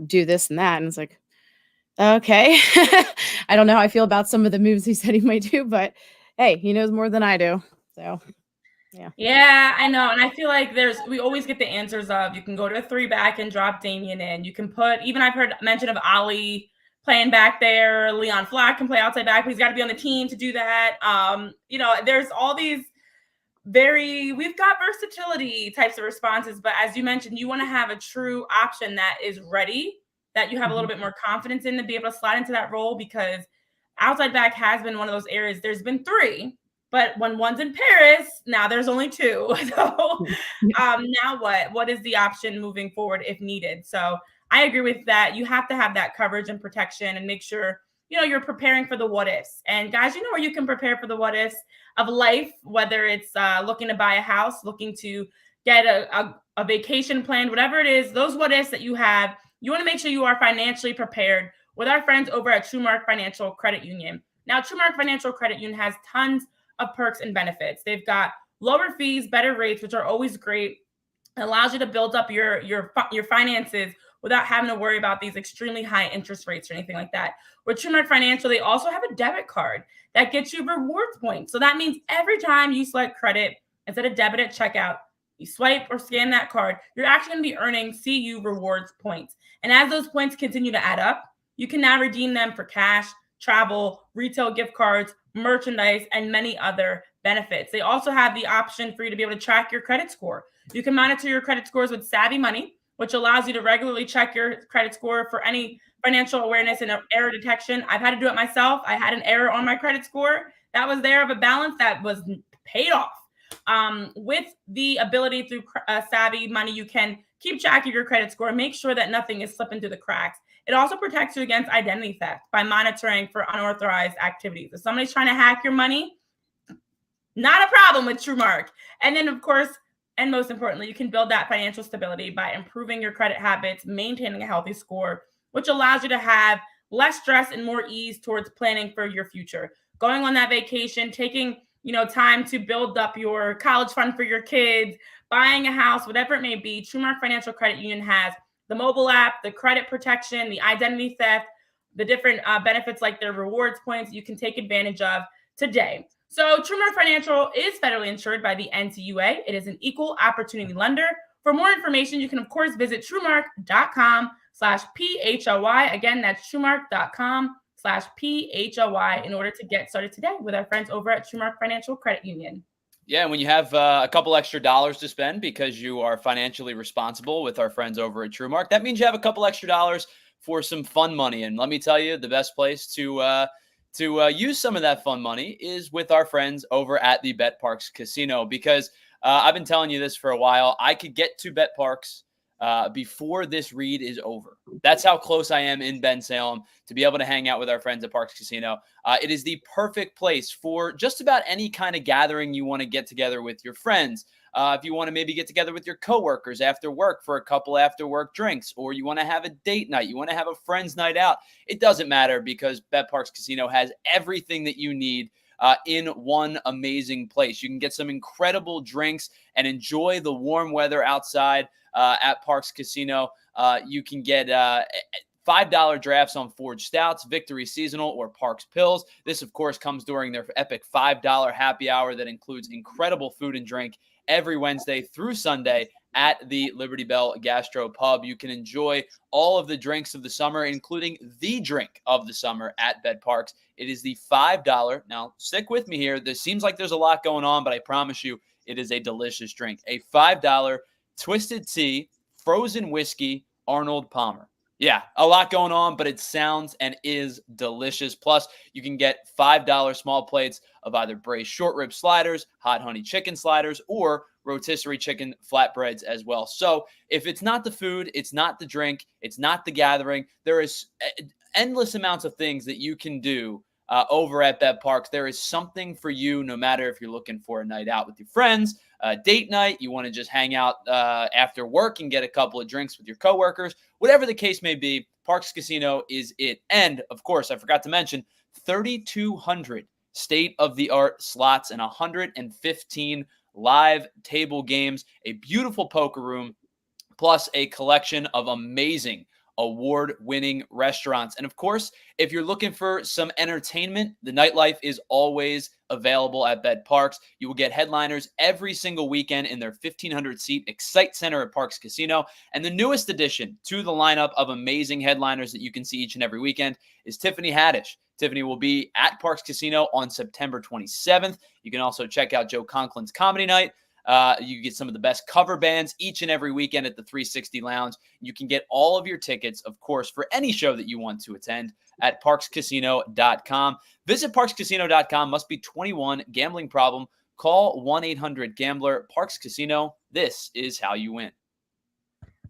do this and that. And it's like, okay, I don't know how I feel about some of the moves he said he might do, but hey, he knows more than I do. So, yeah. Yeah, I know. And I feel like we always get the answers of, you can go to a 3-back and drop Damien in. You can even I've heard mention of Ali playing back there. Leon Flack can play outside back, but he's got to be on the team to do that. There's all these we've got versatility types of responses, but as you mentioned, you want to have a true option that is ready, that you have a little bit more confidence in, to be able to slide into that role, because outside back has been one of those areas. There's been 3, but when one's in Paris, now there's only 2. So now what is the option moving forward if needed? So I agree with that. You have to have that coverage and protection, and make sure, you're preparing for the what ifs. And guys, where you can prepare for the what ifs of life, whether it's looking to buy a house, looking to get a vacation planned, whatever it is, those what ifs that you have, you want to make sure you are financially prepared with our friends over at TrueMark Financial Credit Union. Now, TrueMark Financial Credit Union has tons of perks and benefits. They've got lower fees, better rates, which are always great. It allows you to build up your finances without having to worry about these extremely high interest rates or anything like that. With TrueMark Financial, they also have a debit card that gets you rewards points. So that means every time you select credit instead of debit at checkout, you swipe or scan that card, you're actually going to be earning CU rewards points. And as those points continue to add up, you can now redeem them for cash, travel, retail gift cards, merchandise, and many other benefits. They also have the option for you to be able to track your credit score. You can monitor your credit scores with Savvy Money, which allows you to regularly check your credit score for any financial awareness and error detection. I've had to do it myself. I had an error on my credit score that was there of a balance that was paid off. With the ability through Savvy Money, you can keep track of your credit score and make sure that nothing is slipping through the cracks. It also protects you against identity theft by monitoring for unauthorized activities. If somebody's trying to hack your money, not a problem with TrueMark. And then, of course, and most importantly, you can build that financial stability by improving your credit habits, maintaining a healthy score, which allows you to have less stress and more ease towards planning for your future. Going on that vacation, taking time to build up your college fund for your kids, buying a house, whatever it may be. TrueMark Financial Credit Union has the mobile app, the credit protection, the identity theft, the different benefits like their rewards points you can take advantage of today. So TrueMark Financial is federally insured by the NCUA. It is an equal opportunity lender. For more information, you can, of course, visit truemark.com/PHLY. Again, that's truemark.com/PHLY in order to get started today with our friends over at TrueMark Financial Credit Union. Yeah, when you have a couple extra dollars to spend because you are financially responsible with our friends over at TrueMark, that means you have a couple extra dollars for some fun money. And let me tell you, the best place to use some of that fun money is with our friends over at the Bet Parks Casino, because I've been telling you this for a while. I could get to Bet Parks before this read is over. That's how close I am in Bensalem to be able to hang out with our friends at Parks Casino. It is the perfect place for just about any kind of gathering you want to get together with your friends. If you want to maybe get together with your coworkers after work for a couple after work drinks, or you want to have a date night, you want to have a friend's night out, it doesn't matter, because Bet Parks Casino has everything that you need in one amazing place. You can get some incredible drinks and enjoy the warm weather outside at Parks Casino. You can get $5 drafts on Forged Stouts, Victory Seasonal, or Parks Pills. This, of course, comes during their epic $5 happy hour that includes incredible food and drink every Wednesday through Sunday at the Liberty Bell Gastro Pub. You can enjoy all of the drinks of the summer, including the drink of the summer at Bet Parks. It is the $5. Now, stick with me here. This seems like there's a lot going on, but I promise you it is a delicious drink. A $5 Twisted Tea, Frozen Whiskey, Arnold Palmer. Yeah, a lot going on, but it sounds and is delicious. Plus, you can get $5 small plates of either braised short rib sliders, hot honey chicken sliders, or rotisserie chicken flatbreads as well. So if it's not the food, it's not the drink, it's not the gathering, there is endless amounts of things that you can do over at Bet Parks. There is something for you, no matter if you're looking for a night out with your friends, date night, you want to just hang out after work and get a couple of drinks with your coworkers, whatever the case may be, Parks Casino is it. And of course, I forgot to mention 3,200 state-of-the-art slots and 115 live table games, a beautiful poker room, plus a collection of amazing award-winning restaurants. And of course, if you're looking for some entertainment, the nightlife is always available at Bet Parks. You will get headliners every single weekend in their 1,500-seat Excite Center at Parks Casino. And the newest addition to the lineup of amazing headliners that you can see each and every weekend is Tiffany Haddish. Tiffany will be at Parks Casino on September 27th. You can also check out Joe Conklin's Comedy Night. You get some of the best cover bands each and every weekend at the 360 Lounge. You can get all of your tickets, of course, for any show that you want to attend at parkscasino.com. Visit parkscasino.com. Must be 21. Gambling problem. Call 1-800-GAMBLER. Parks Casino. This is how you win.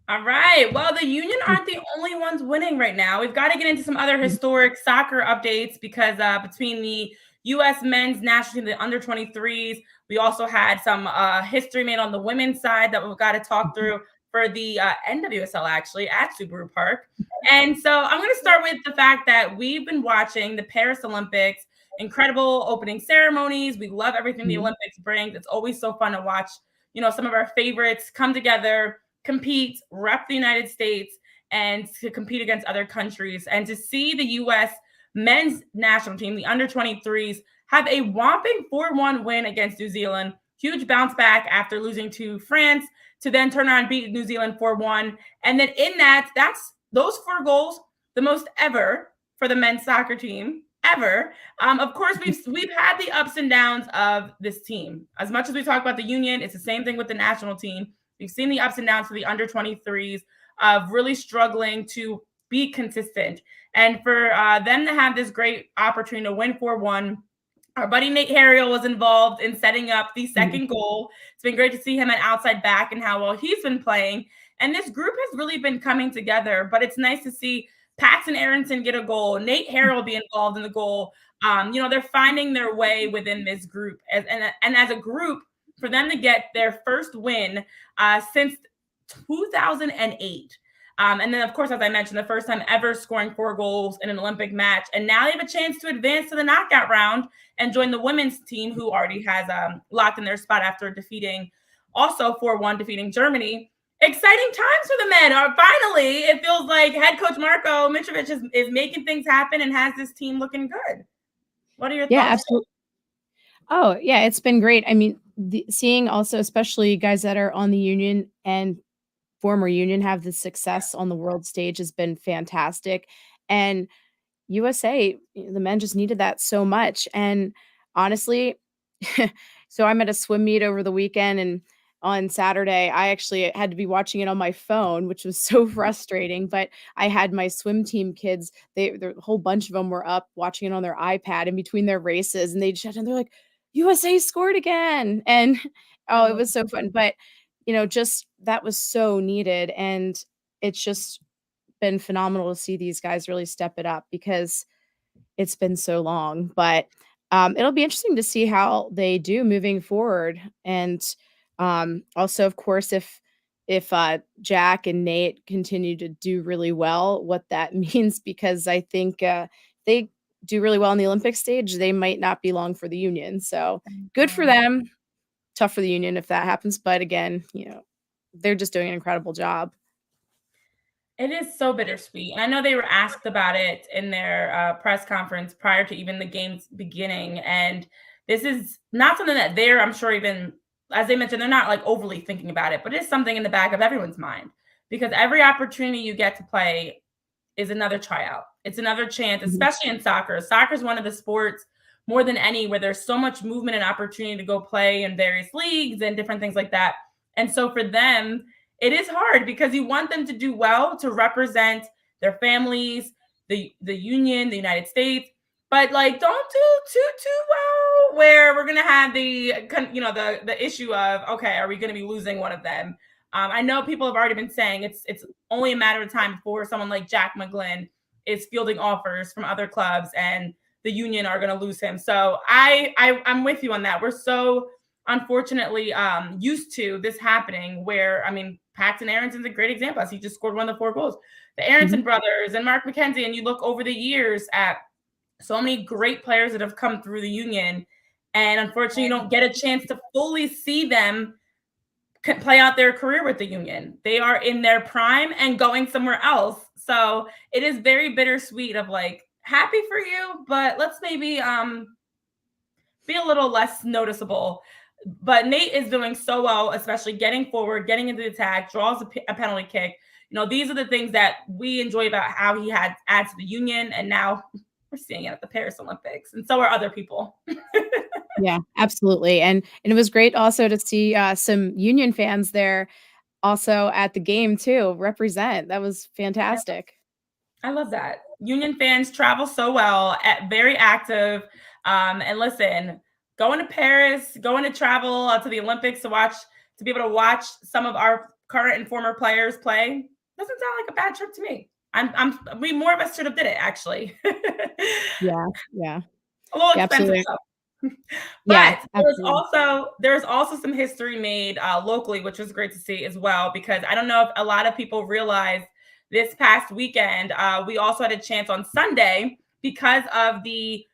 All right. Well, the Union aren't the only ones winning right now. We've got to get into some other historic soccer updates, because between the U.S. men's national team, the under-23s, we also had some history made on the women's side that we've got to talk through for the NWSL, actually, at Subaru Park. And so I'm going to start with the fact that we've been watching the Paris Olympics, incredible opening ceremonies. We love everything the Olympics brings. It's always so fun to watch, some of our favorites come together, compete, rep the United States, and to compete against other countries. And to see the U.S. men's national team, the under-23s, have a whopping 4-1 win against New Zealand. Huge bounce back after losing to France, to then turn around and beat New Zealand 4-1. And then in that's those 4 goals, the most ever for the men's soccer team ever. Of course, we've had the ups and downs of this team. As much as we talk about the union, it's the same thing with the national team. We've seen the ups and downs for the under 23s of really struggling to be consistent. And for them to have this great opportunity to win 4-1, our buddy Nate Harriel was involved in setting up the second goal. It's been great to see him at outside back and how well he's been playing. And this group has really been coming together, but it's nice to see Paxton Aronson get a goal, Nate Harrell be involved in the goal. They're finding their way within this group. And as a group, for them to get their first win since 2008. And then, of course, as I mentioned, the first time ever scoring 4 goals in an Olympic match. And now they have a chance to advance to the knockout round and join the women's team, who already has locked in their spot after defeating 4-1, defeating Germany. Exciting times for the men. Finally, it feels like head coach Marko Mitrovic is making things happen and has this team looking good. What are your thoughts? Yeah, absolutely. Oh, yeah, it's been great. I mean, seeing also, especially guys that are on the union and former union have the success on the world stage has been fantastic. And USA, the men just needed that so much. And honestly, so I'm at a swim meet over the weekend, and on Saturday, I actually had to be watching it on my phone, which was so frustrating. But I had my swim team kids, the whole bunch of them were up watching it on their iPad in between their races, and they're like, USA scored again. And oh, it was so fun. But just that was so needed. And it's just been phenomenal to see these guys really step it up because it's been so long. But it'll be interesting to see how they do moving forward. And also, of course, if Jack and Nate continue to do really well, what that means, because I think they do really well on the Olympic stage, they might not be long for the union. So good for them. Tough for the union if that happens. But again, they're just doing an incredible job. It is so bittersweet. And I know they were asked about it in their press conference prior to even the game's beginning. And this is not something that I'm sure, even as they mentioned, they're not like overly thinking about it, but it's something in the back of everyone's mind, because every opportunity you get to play is another tryout. It's another chance, especially in soccer. Soccer is one of the sports more than any where there's so much movement and opportunity to go play in various leagues and different things like that. And so for them, it is hard because you want them to do well, to represent their families, the union, the United States, but like don't do too well where we're gonna have the issue of, okay, are we gonna be losing one of them? I know people have already been saying it's only a matter of time before someone like Jack McGlynn is fielding offers from other clubs and the union are going to lose him. So I'm with you on that. We're so unfortunately used to this happening where, I mean, Paxton Aronson's a great example. He just scored one of the 4 goals. The Aronson brothers and Mark McKenzie, and you look over the years at so many great players that have come through the union, and unfortunately you don't get a chance to fully see them play out their career with the union. They are in their prime and going somewhere else. So it is very bittersweet of like, happy for you, but let's maybe be a little less noticeable. But Nate is doing so well, especially getting forward, getting into the attack, draws a penalty kick. These are the things that we enjoy about how he adds to the union. And now we're seeing it at the Paris Olympics. And so are other people. Yeah, absolutely. And it was great also to see some union fans there also at the game too, represent. That was fantastic. I love that. Union fans travel so well, very active. And listen, going to Paris, going to travel to the Olympics to be able to watch some of our current and former players play doesn't sound like a bad trip to me. We more of us should have did it actually. Yeah. A little expensive. But there's also some history made locally, which was great to see as well, because I don't know if a lot of people realize this past weekend, we also had a chance on Sunday because of the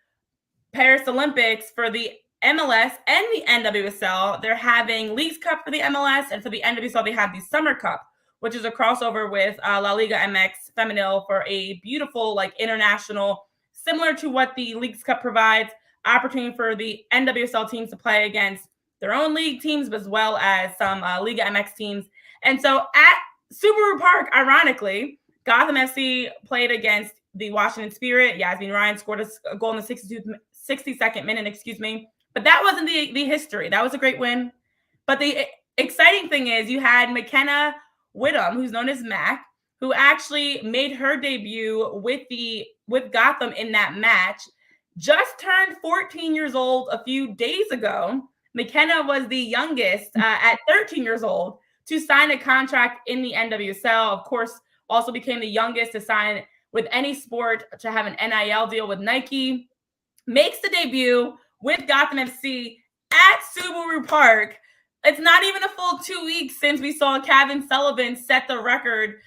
Paris Olympics for the MLS and the NWSL. They're having Leagues Cup for the MLS, and for the NWSL, they have the Summer Cup, which is a crossover with La Liga MX Femenil for a beautiful, like, international, similar to what the Leagues Cup provides, opportunity for the NWSL teams to play against their own league teams, as well as some Liga MX teams. And so at Subaru Park, ironically, Gotham FC played against the Washington Spirit. Yasmin Ryan scored a goal in the 62nd minute, But that wasn't the history. That was a great win. But the exciting thing is you had McKenna Whittam, who's known as Mac, who actually made her debut with Gotham in that match. Just turned 14 years old a few days ago. McKenna was the youngest at 13 years old to sign a contract in the NWSL. Of course, also became the youngest to sign with any sport to have an NIL deal with Nike. Makes the debut with Gotham FC at Subaru Park. It's not even a full 2 weeks since we saw Kevin Sullivan set the record,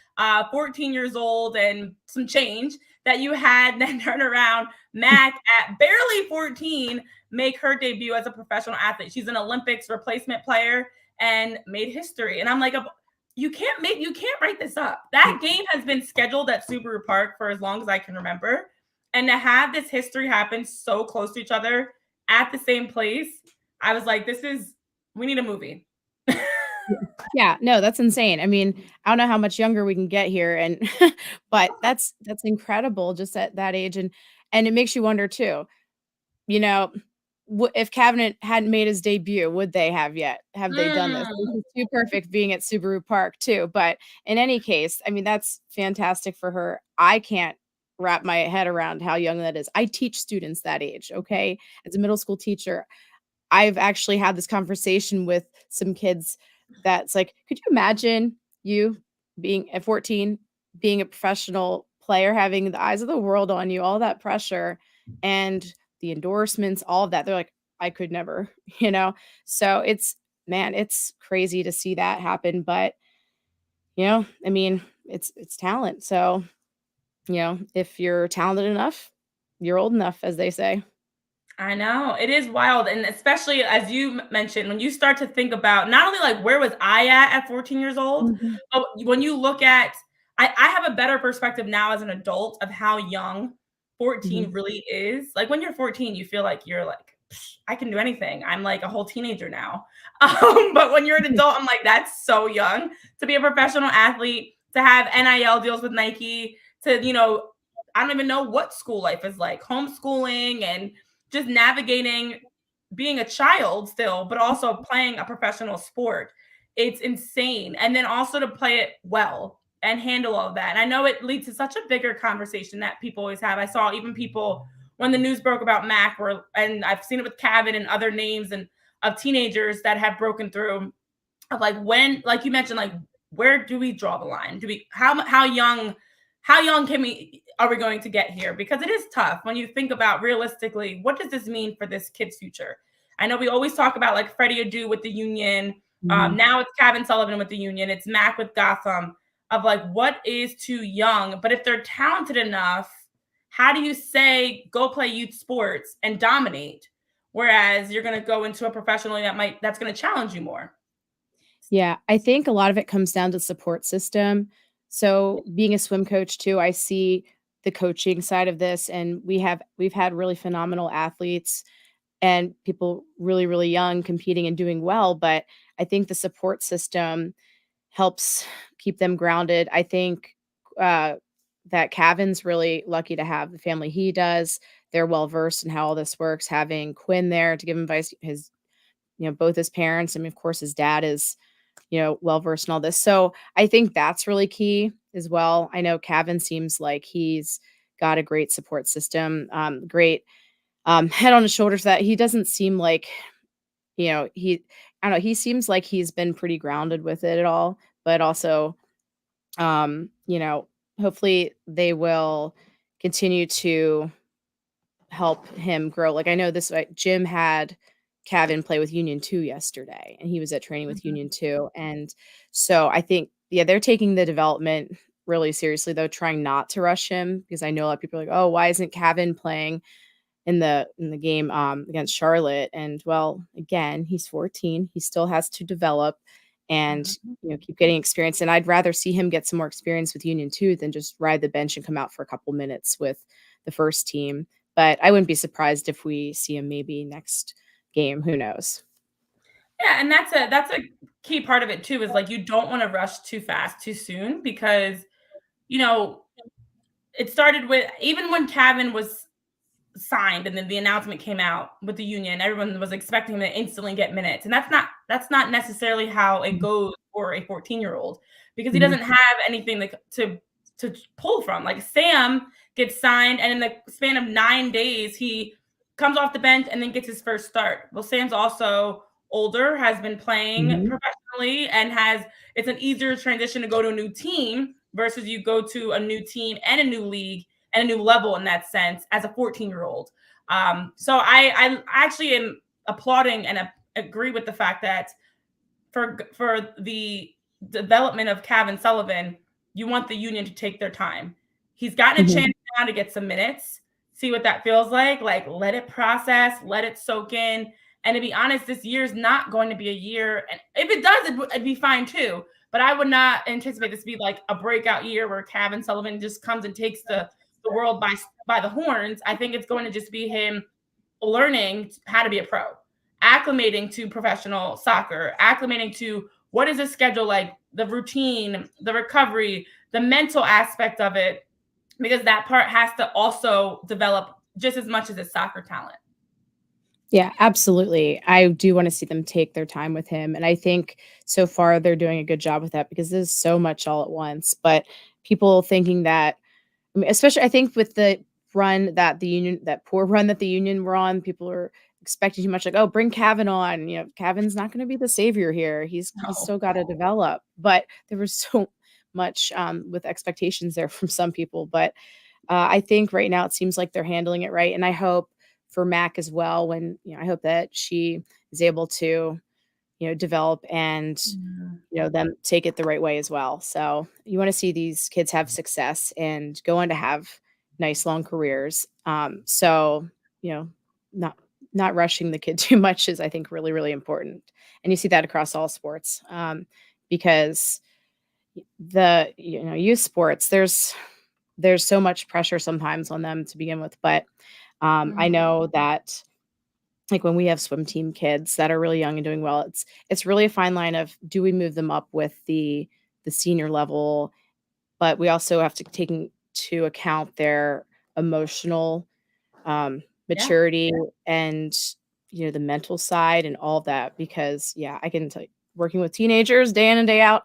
14 years old and some change, that you had then turn around Mac at barely 14 make her debut as a professional athlete. She's an Olympics replacement player and made history. And I'm like, you can't write this up. That game has been scheduled at Subaru Park for as long as I can remember. And to have this history happen so close to each other at the same place, I was like, we need a movie. Yeah, no, that's insane. I mean, I don't know how much younger we can get here, and but that's incredible just at that age, and it makes you wonder too. You know, if Cabinet hadn't made his debut, would they have yet? Have they done this? This is too perfect being at Subaru Park too. But in any case, I mean, that's fantastic for her. I can't wrap my head around how young that is. I teach students that age, okay? As a middle school teacher, I've actually had this conversation with some kids that's like, could you imagine you being at 14, being a professional player, having the eyes of the world on you, all that pressure and the endorsements, all of that? They're like, I could never, So it's crazy to see that happen. But, I mean, it's talent. So, if you're talented enough, you're old enough, as they say. I know, it is wild. And especially as you mentioned, when you start to think about not only like where was I at 14 years old, but when you look at, I have a better perspective now as an adult of how young 14 really is. Like when you're 14, you feel like you're like, I can do anything. I'm like a whole teenager now. But when you're an adult, I'm like, that's so young to be a professional athlete, to have NIL deals with Nike, to, I don't even know what school life is like, homeschooling and just navigating being a child still, but also playing a professional sport. It's insane. And then also to play it well and handle all of that. And I know it leads to such a bigger conversation that people always have. I saw even people when the news broke about Mac, and I've seen it with Kevin and other names and of teenagers that have broken through, of like when, like you mentioned, like where do we draw the line? How young are we going to get here? Because it is tough when you think about realistically, what does this mean for this kid's future? I know we always talk about like Freddie Adu with the Union. Now it's Kevin Sullivan with the Union. It's Mac with Gotham, of like, what is too young? But if they're talented enough, how do you say go play youth sports and dominate? Whereas you're going to go into a professional that's going to challenge you more. Yeah, I think a lot of it comes down to support system. So being a swim coach too, I see the coaching side of this, and we've had really phenomenal athletes and people really, really young competing and doing well. But I think the support system helps keep them grounded. I think that Kevin's really lucky to have the family he does. They're well versed in how all this works. Having Quinn there to give advice, both his parents. I mean, of course, his dad is well versed in all this. So I think that's really key as well. I know Kevin seems like he's got a great support system, great head on his shoulders, that he doesn't seem like, I don't know, he seems like he's been pretty grounded with it at all, but also, hopefully they will continue to help him grow. Like I know this, Jim had Kevin play with Union 2 yesterday, and he was at training with Union 2. And so I think, they're taking the development really seriously, though, trying not to rush him, because I know a lot of people are like, oh, why isn't Kevin playing in the game against Charlotte? And well, again, he's 14. He still has to develop and keep getting experience. And I'd rather see him get some more experience with Union 2 than just ride the bench and come out for a couple minutes with the first team. But I wouldn't be surprised if we see him maybe next game. Who knows? Yeah, and that's a key part of it too, is like you don't want to rush too fast, too soon, because it started with, even when Kevin was signed and then the announcement came out with the union, everyone was expecting him to instantly get minutes. And that's not necessarily how it goes for a 14-year-old, because he doesn't have anything to pull from. Like Sam gets signed, and in the span of 9 days, he comes off the bench and then gets his first start. Well, Sam's also older, has been playing professionally, and it's an easier transition to go to a new team versus you go to a new team and a new league and a new level in that sense as a 14-year-old. So I actually am applauding and agree with the fact that for the development of Kevin Sullivan, you want the union to take their time. He's gotten a chance now to get some minutes, see what that feels like let it process, let it soak in. And to be honest, this year's not going to be a year. And if it does, it'd be fine too. But I would not anticipate this to be like a breakout year where Kevin Sullivan just comes and takes the world by the horns. I think it's going to just be him learning how to be a pro, acclimating to professional soccer, acclimating to what is the schedule like, the routine, the recovery, the mental aspect of it, because that part has to also develop just as much as his soccer talent. Yeah, absolutely. I do want to see them take their time with him. And I think so far they're doing a good job with that, because there's so much all at once. But people thinking that, I mean, especially I think with the run that that poor run that the union were on, people are expecting too much, like, oh, bring Kevin on. Kevin's not going to be the savior here. He's still got to develop. But there was so much with expectations there from some people. But I think right now it seems like they're handling it right. And I hope for Mac as well, I hope that she is able to, develop and, them take it the right way as well. So you want to see these kids have success and go on to have nice long careers. So, not rushing the kid too much is, I think, really, really important. And you see that across all sports, because the, youth sports, there's so much pressure sometimes on them to begin with. But I know that, like, when we have swim team kids that are really young and doing well, it's really a fine line of, do we move them up with the senior level, but we also have to take into account their emotional maturity and the mental side and all of that, because I can tell you, working with teenagers day in and day out,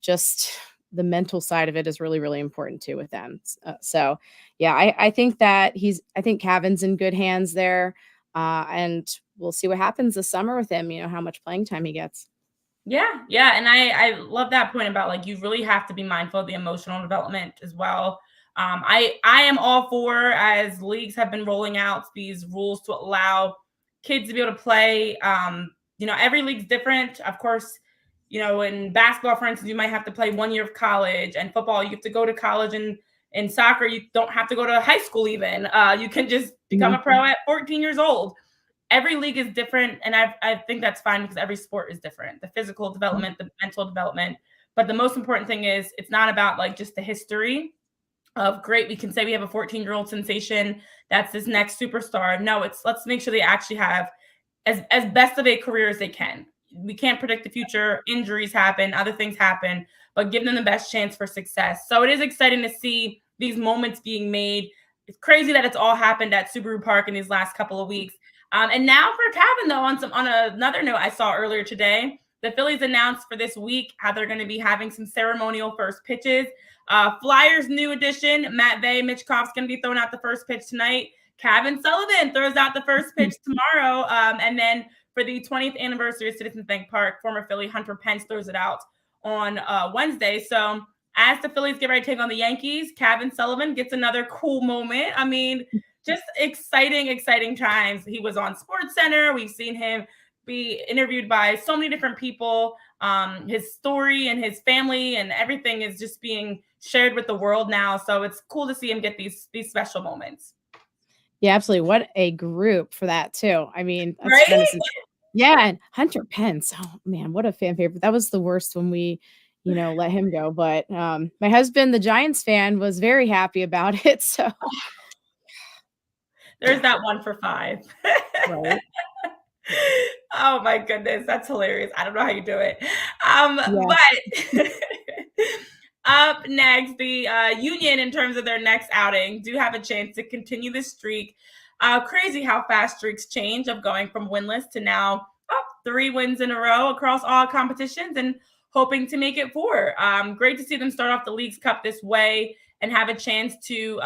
just the mental side of it is really, really important too with them. I think that I think Kevin's in good hands there. And we'll see what happens this summer with him, how much playing time he gets. Yeah. And I love that point about, like, you really have to be mindful of the emotional development as well. I am all for, as leagues have been rolling out these rules to allow kids to be able to play. Every league's different. Of course, in basketball, for instance, you might have to play 1 year of college, and football, you have to go to college, and in soccer, you don't have to go to high school even. You can just become a pro at 14 years old. Every league is different, and I think that's fine, because every sport is different. The physical development, the mental development. But the most important thing is, it's not about, like, just the history of, great, we can say we have a 14-year-old sensation that's this next superstar. No, let's make sure they actually have as best of a career as they can. We can't predict the future. Injuries happen, other things happen, but give them the best chance for success. So it is exciting to see these moments being made. It's crazy that it's all happened at Subaru Park in these last couple of weeks. And now for Kevin, though, on another note I saw earlier today, the Phillies announced for this week how they're going to be having some ceremonial first pitches. Flyers new addition, Matt Vey, Mitch Koff's going to be throwing out the first pitch tonight. Kevin Sullivan throws out the first pitch tomorrow. And then for the 20th anniversary of Citizens Bank Park, former Philly Hunter Pence throws it out on Wednesday. So as the Phillies get ready to take on the Yankees, Kevin Sullivan gets another cool moment. I mean, just exciting times. He was on SportsCenter. We've seen him be interviewed by so many different people. His story and his family and everything is just being shared with the world now. So it's cool to see him get these special moments. Yeah, absolutely. What a group for that too. I mean, that's right? Yeah, and Hunter Pence. Oh man, what a fan favorite. That was the worst when we, let him go. But my husband, the Giants fan, was very happy about it. So there's that 1 for 5. Right. Oh my goodness, that's hilarious. I don't know how you do it. Up next, the Union, in terms of their next outing, do have a chance to continue this streak. Crazy how fast streaks change of going from winless to now 3 wins in a row across all competitions and hoping to make it 4. Great to see them start off the Leagues Cup this way and have a chance to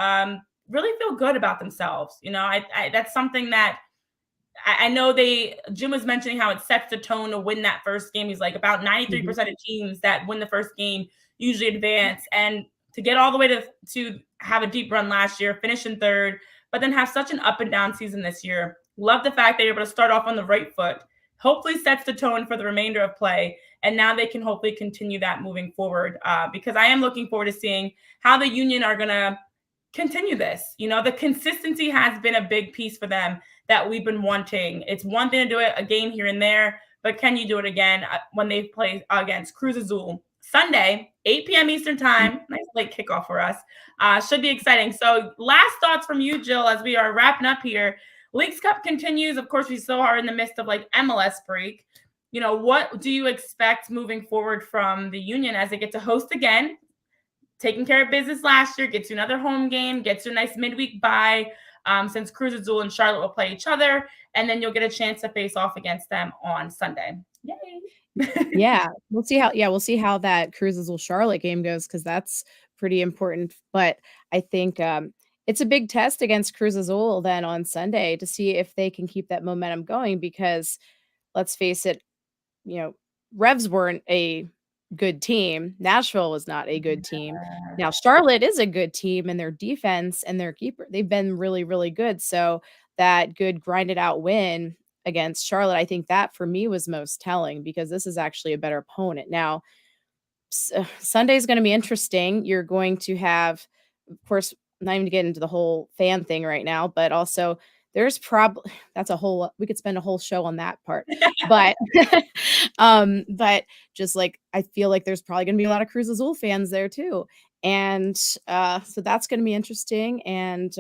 really feel good about themselves. You know, that's something that I know Jim was mentioning how it sets the tone to win that first game. He's like, about 93% of teams that win the first game usually advance. And to get all the way to have a deep run last year, finish in 3rd, but then have such an up and down season this year. Love the fact they're able to start off on the right foot. Hopefully sets the tone for the remainder of play. And now they can hopefully continue that moving forward, because I am looking forward to seeing how the Union are going to continue this. You know, the consistency has been a big piece for them that we've been wanting. It's one thing to do it a game here and there, but can you do it again when they play against Cruz Azul Sunday, 8 p.m. Eastern time? Nice late kickoff for us. Should be exciting. So last thoughts from you, Jill, as we are wrapping up here. Leagues Cup continues. Of course, we still are in the midst of like MLS break. You know, what do you expect moving forward from the Union as they get to host again? Taking care of business last year, gets you another home game, gets you a nice midweek bye, since Cruz Azul and Charlotte will play each other, and then you'll get a chance to face off against them on Sunday. Yay! Yeah, we'll see how that Cruz Azul Charlotte game goes, because that's pretty important. But I think it's a big test against Cruz Azul then on Sunday to see if they can keep that momentum going, because let's face it, you know, Revs weren't a good team. Nashville was not a good team. Now Charlotte is a good team, and their defense and their keeper, they've been really, really good. So that good grinded out win against Charlotte, I think that for me was most telling, because this is actually a better opponent. Now, Sunday is going to be interesting. You're going to have, of course, not even to get into the whole fan thing right now, but also there's probably we could spend a whole show on that part. But but just like I feel like there's probably going to be a lot of Cruz Azul fans there too. And so that's going to be interesting. And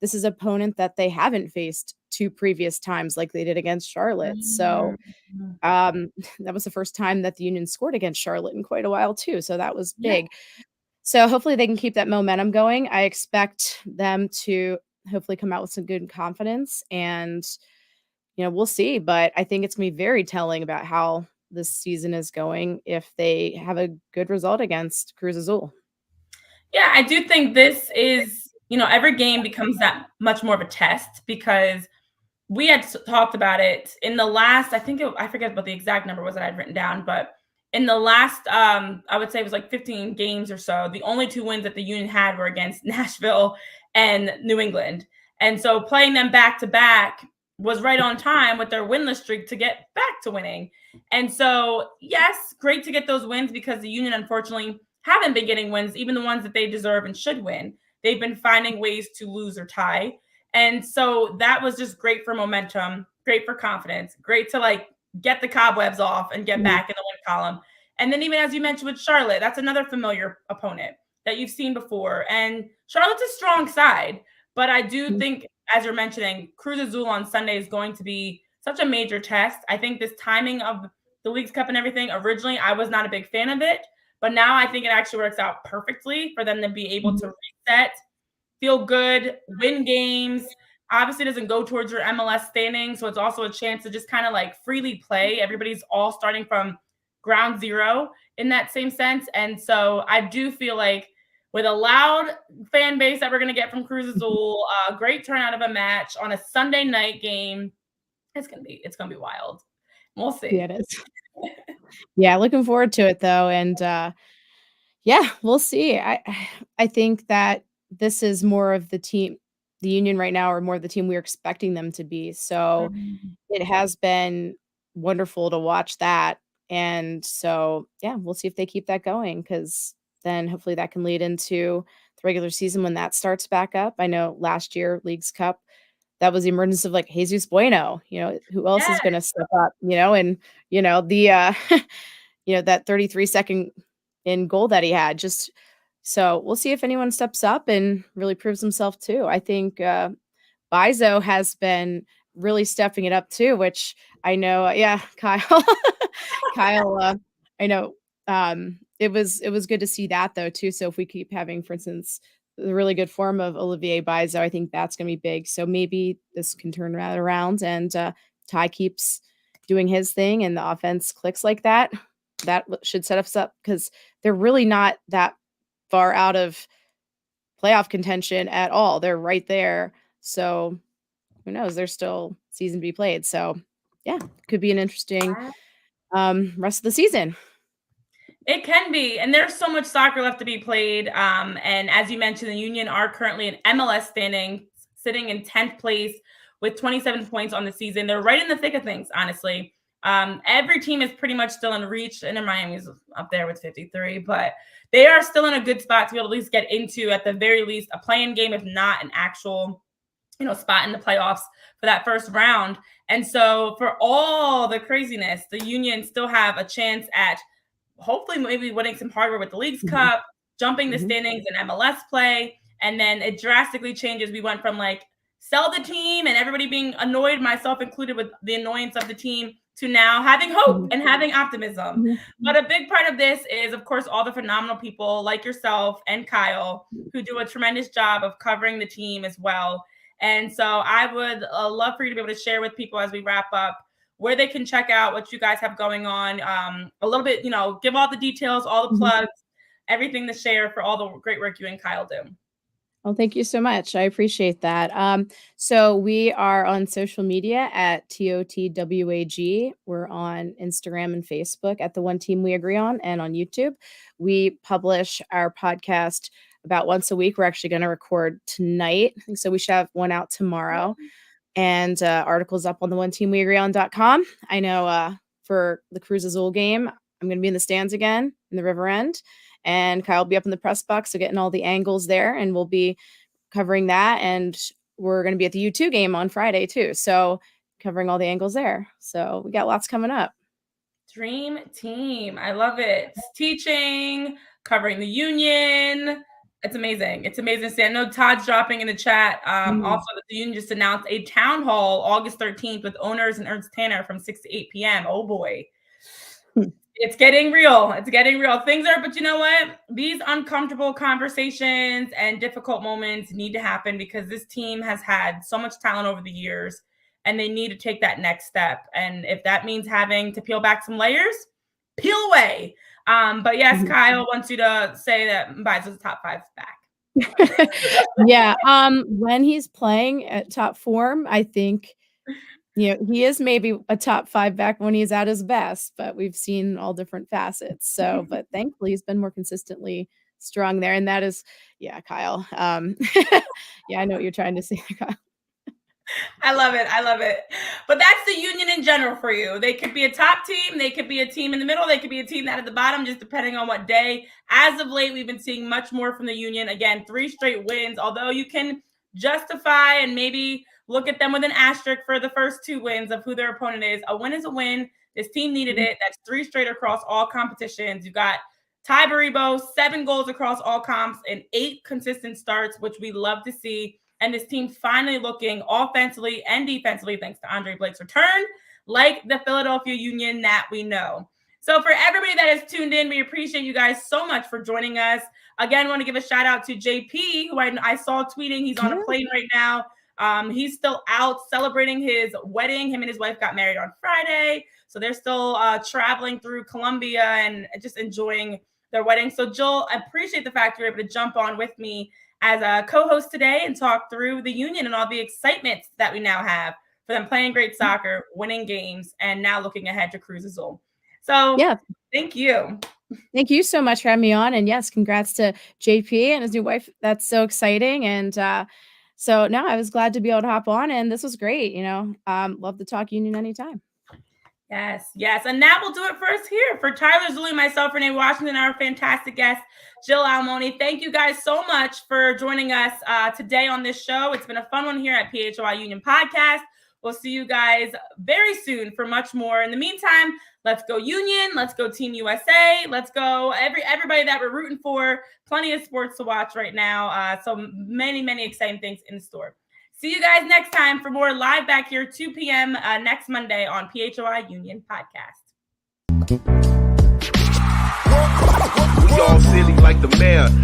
this is an opponent that they haven't faced 2 previous times like they did against Charlotte. So that was the first time that the Union scored against Charlotte in quite a while too. So that was big. So hopefully they can keep that momentum going. I expect them to hopefully come out with some good confidence, and, you know, we'll see. But I think it's going to be very telling about how this season is going if they have a good result against Cruz Azul. Yeah, I do think this is, you know, every game becomes that much more of a test, because we had talked about it in the last, I forget what the exact number was that I'd written down, but in the last, I would say it was like 15 games or so, the only 2 wins that the Union had were against Nashville and New England. And so playing them back to back was right on time with their winless streak to get back to winning. And so, yes, great to get those wins, because the Union, unfortunately, haven't been getting wins, even the ones that they deserve and should win. They've been finding ways to lose or tie. And so that was just great for momentum, great for confidence, great to like get the cobwebs off and get back in the win column. And then even as you mentioned with Charlotte, that's another familiar opponent that you've seen before. And Charlotte's a strong side, but I do think, as you're mentioning, Cruz Azul on Sunday is going to be such a major test. I think this timing of the Leagues Cup and everything, originally I was not a big fan of it, but now I think it actually works out perfectly for them to be able to reset, feel good, win games. Obviously doesn't go towards your MLS standing, so it's also a chance to just kind of like freely play. Everybody's all starting from ground zero in that same sense. And so I do feel like with a loud fan base that we're going to get from Cruz Azul, a great turnout of a match on a Sunday night game, it's going to be wild. We'll see. Yeah, it is. Yeah, looking forward to it though. And yeah, we'll see. I think that this is more of the team, the Union right now, or more of the team we're expecting them to be. So it has been wonderful to watch that. And so, yeah, we'll see if they keep that going, because then hopefully that can lead into the regular season when that starts back up. I know last year, Leagues Cup, that was the emergence of like Jesus Bueno, you know, who else is going to step up, you know, and, you know, the, you know, that 33-second in goal that he had. Just so we'll see if anyone steps up and really proves himself too. I think Bizo has been really stepping it up too, which I know, Kyle, Kyle, I know it was good to see that though too. So if we keep having, for instance, the really good form of Olivier Bizo, I think that's going to be big. So maybe this can turn that around, and Tai keeps doing his thing and the offense clicks like that. That should set us up, because they're really not that far out of playoff contention at all. They're right there. So who knows? There's still season to be played. So yeah, could be an interesting rest of the season. It can be, and there's so much soccer left to be played. And as you mentioned, the Union are currently in MLS standing, sitting in 10th place with 27 points on the season. They're right in the thick of things, honestly. Every team is pretty much still in reach, and Miami's up there with 53, but they are still in a good spot to be able to at least get into, at the very least, a play-in game, if not an actual, spot in the playoffs for that first round. And so for all the craziness, the Union still have a chance at hopefully maybe winning some hardware with the Leagues Cup, jumping the standings in MLS play. And then it drastically changes. We went from like sell the team and everybody being annoyed, myself included, with the annoyance of the team, to now having hope and having optimism. But a big part of this is, of course, all the phenomenal people like yourself and Kyle who do a tremendous job of covering the team as well. And so I would love for you to be able to share with people as we wrap up where they can check out what you guys have going on. A little bit, give all the details, all the plugs, everything to share for all the great work you and Kyle do. Well, thank you so much. I appreciate that. So we are on social media at TOTWAG. We're on Instagram and Facebook at The One Team We Agree On, and on YouTube. We publish our podcast about once a week. We're actually going to record tonight, so we should have one out tomorrow. And articles up on the oneteamweagreeon.com. I know for the Coors Azul game, I'm going to be in the stands again in the River End, and Kyle will be up in the press box, so getting all the angles there, and we'll be covering that. And we're going to be at the U2 game on Friday too, so covering all the angles there. So we got lots coming up. Dream team. I love it. Teaching, covering the Union. It's amazing. It's amazing to see. I know Todd's dropping in the chat. Also, that the Union just announced a town hall August 13th with owners and Ernst Tanner from 6 to 8 p.m. Oh boy. It's getting real. It's getting real. Things are, but you know what? These uncomfortable conversations and difficult moments need to happen, because this team has had so much talent over the years, and they need to take that next step. And if that means having to peel back some layers, peel away. But yes, Kyle wants you to say that Bizo's top 5 back. Yeah. When he's playing at top form, I think, he is maybe a top 5 back when he's at his best, but we've seen all different facets. So, but thankfully he's been more consistently strong there. And that is, Kyle. Yeah, I know what you're trying to say, Kyle. I love it. I love it. But that's the Union in general for you. They could be a top team. They could be a team in the middle. They could be a team out at the bottom, just depending on what day. As of late, we've been seeing much more from the Union. Again, 3 straight wins, although you can justify and maybe look at them with an asterisk for the first 2 wins of who their opponent is. A win is a win. This team needed it. That's 3 straight across all competitions. You've got Tai Baribo, 7 goals across all comps and 8 consistent starts, which we love to see. And this team finally looking offensively and defensively, thanks to Andre Blake's return, like the Philadelphia Union that we know. So for everybody that has tuned in, we appreciate you guys so much for joining us. Again, I want to give a shout out to JP, who I saw tweeting. He's on a plane right now. He's still out celebrating his wedding. Him and his wife got married on Friday. So they're still traveling through Colombia and just enjoying their wedding. So Jill, I appreciate the fact you're able to jump on with me as a co-host today and talk through the Union and all the excitement that we now have for them playing great soccer, winning games, and now looking ahead to Coors Azul. So thank you. Thank you so much for having me on. And yes, congrats to JP and his new wife. That's so exciting. And so no, I was glad to be able to hop on, and this was great. Love to talk Union anytime. Yes. And that will do it for us here. For Tyler, Zulli, myself, Renee Washington, our fantastic guest, Jill Almoney. Thank you guys so much for joining us today on this show. It's been a fun one here at PHOI Union Podcast. We'll see you guys very soon for much more. In the meantime, let's go Union. Let's go Team USA. Let's go everybody that we're rooting for. Plenty of sports to watch right now. So many, many exciting things in store. See you guys next time for more live back here, 2 p.m. Next Monday on PHOI Union Podcast. Yeah.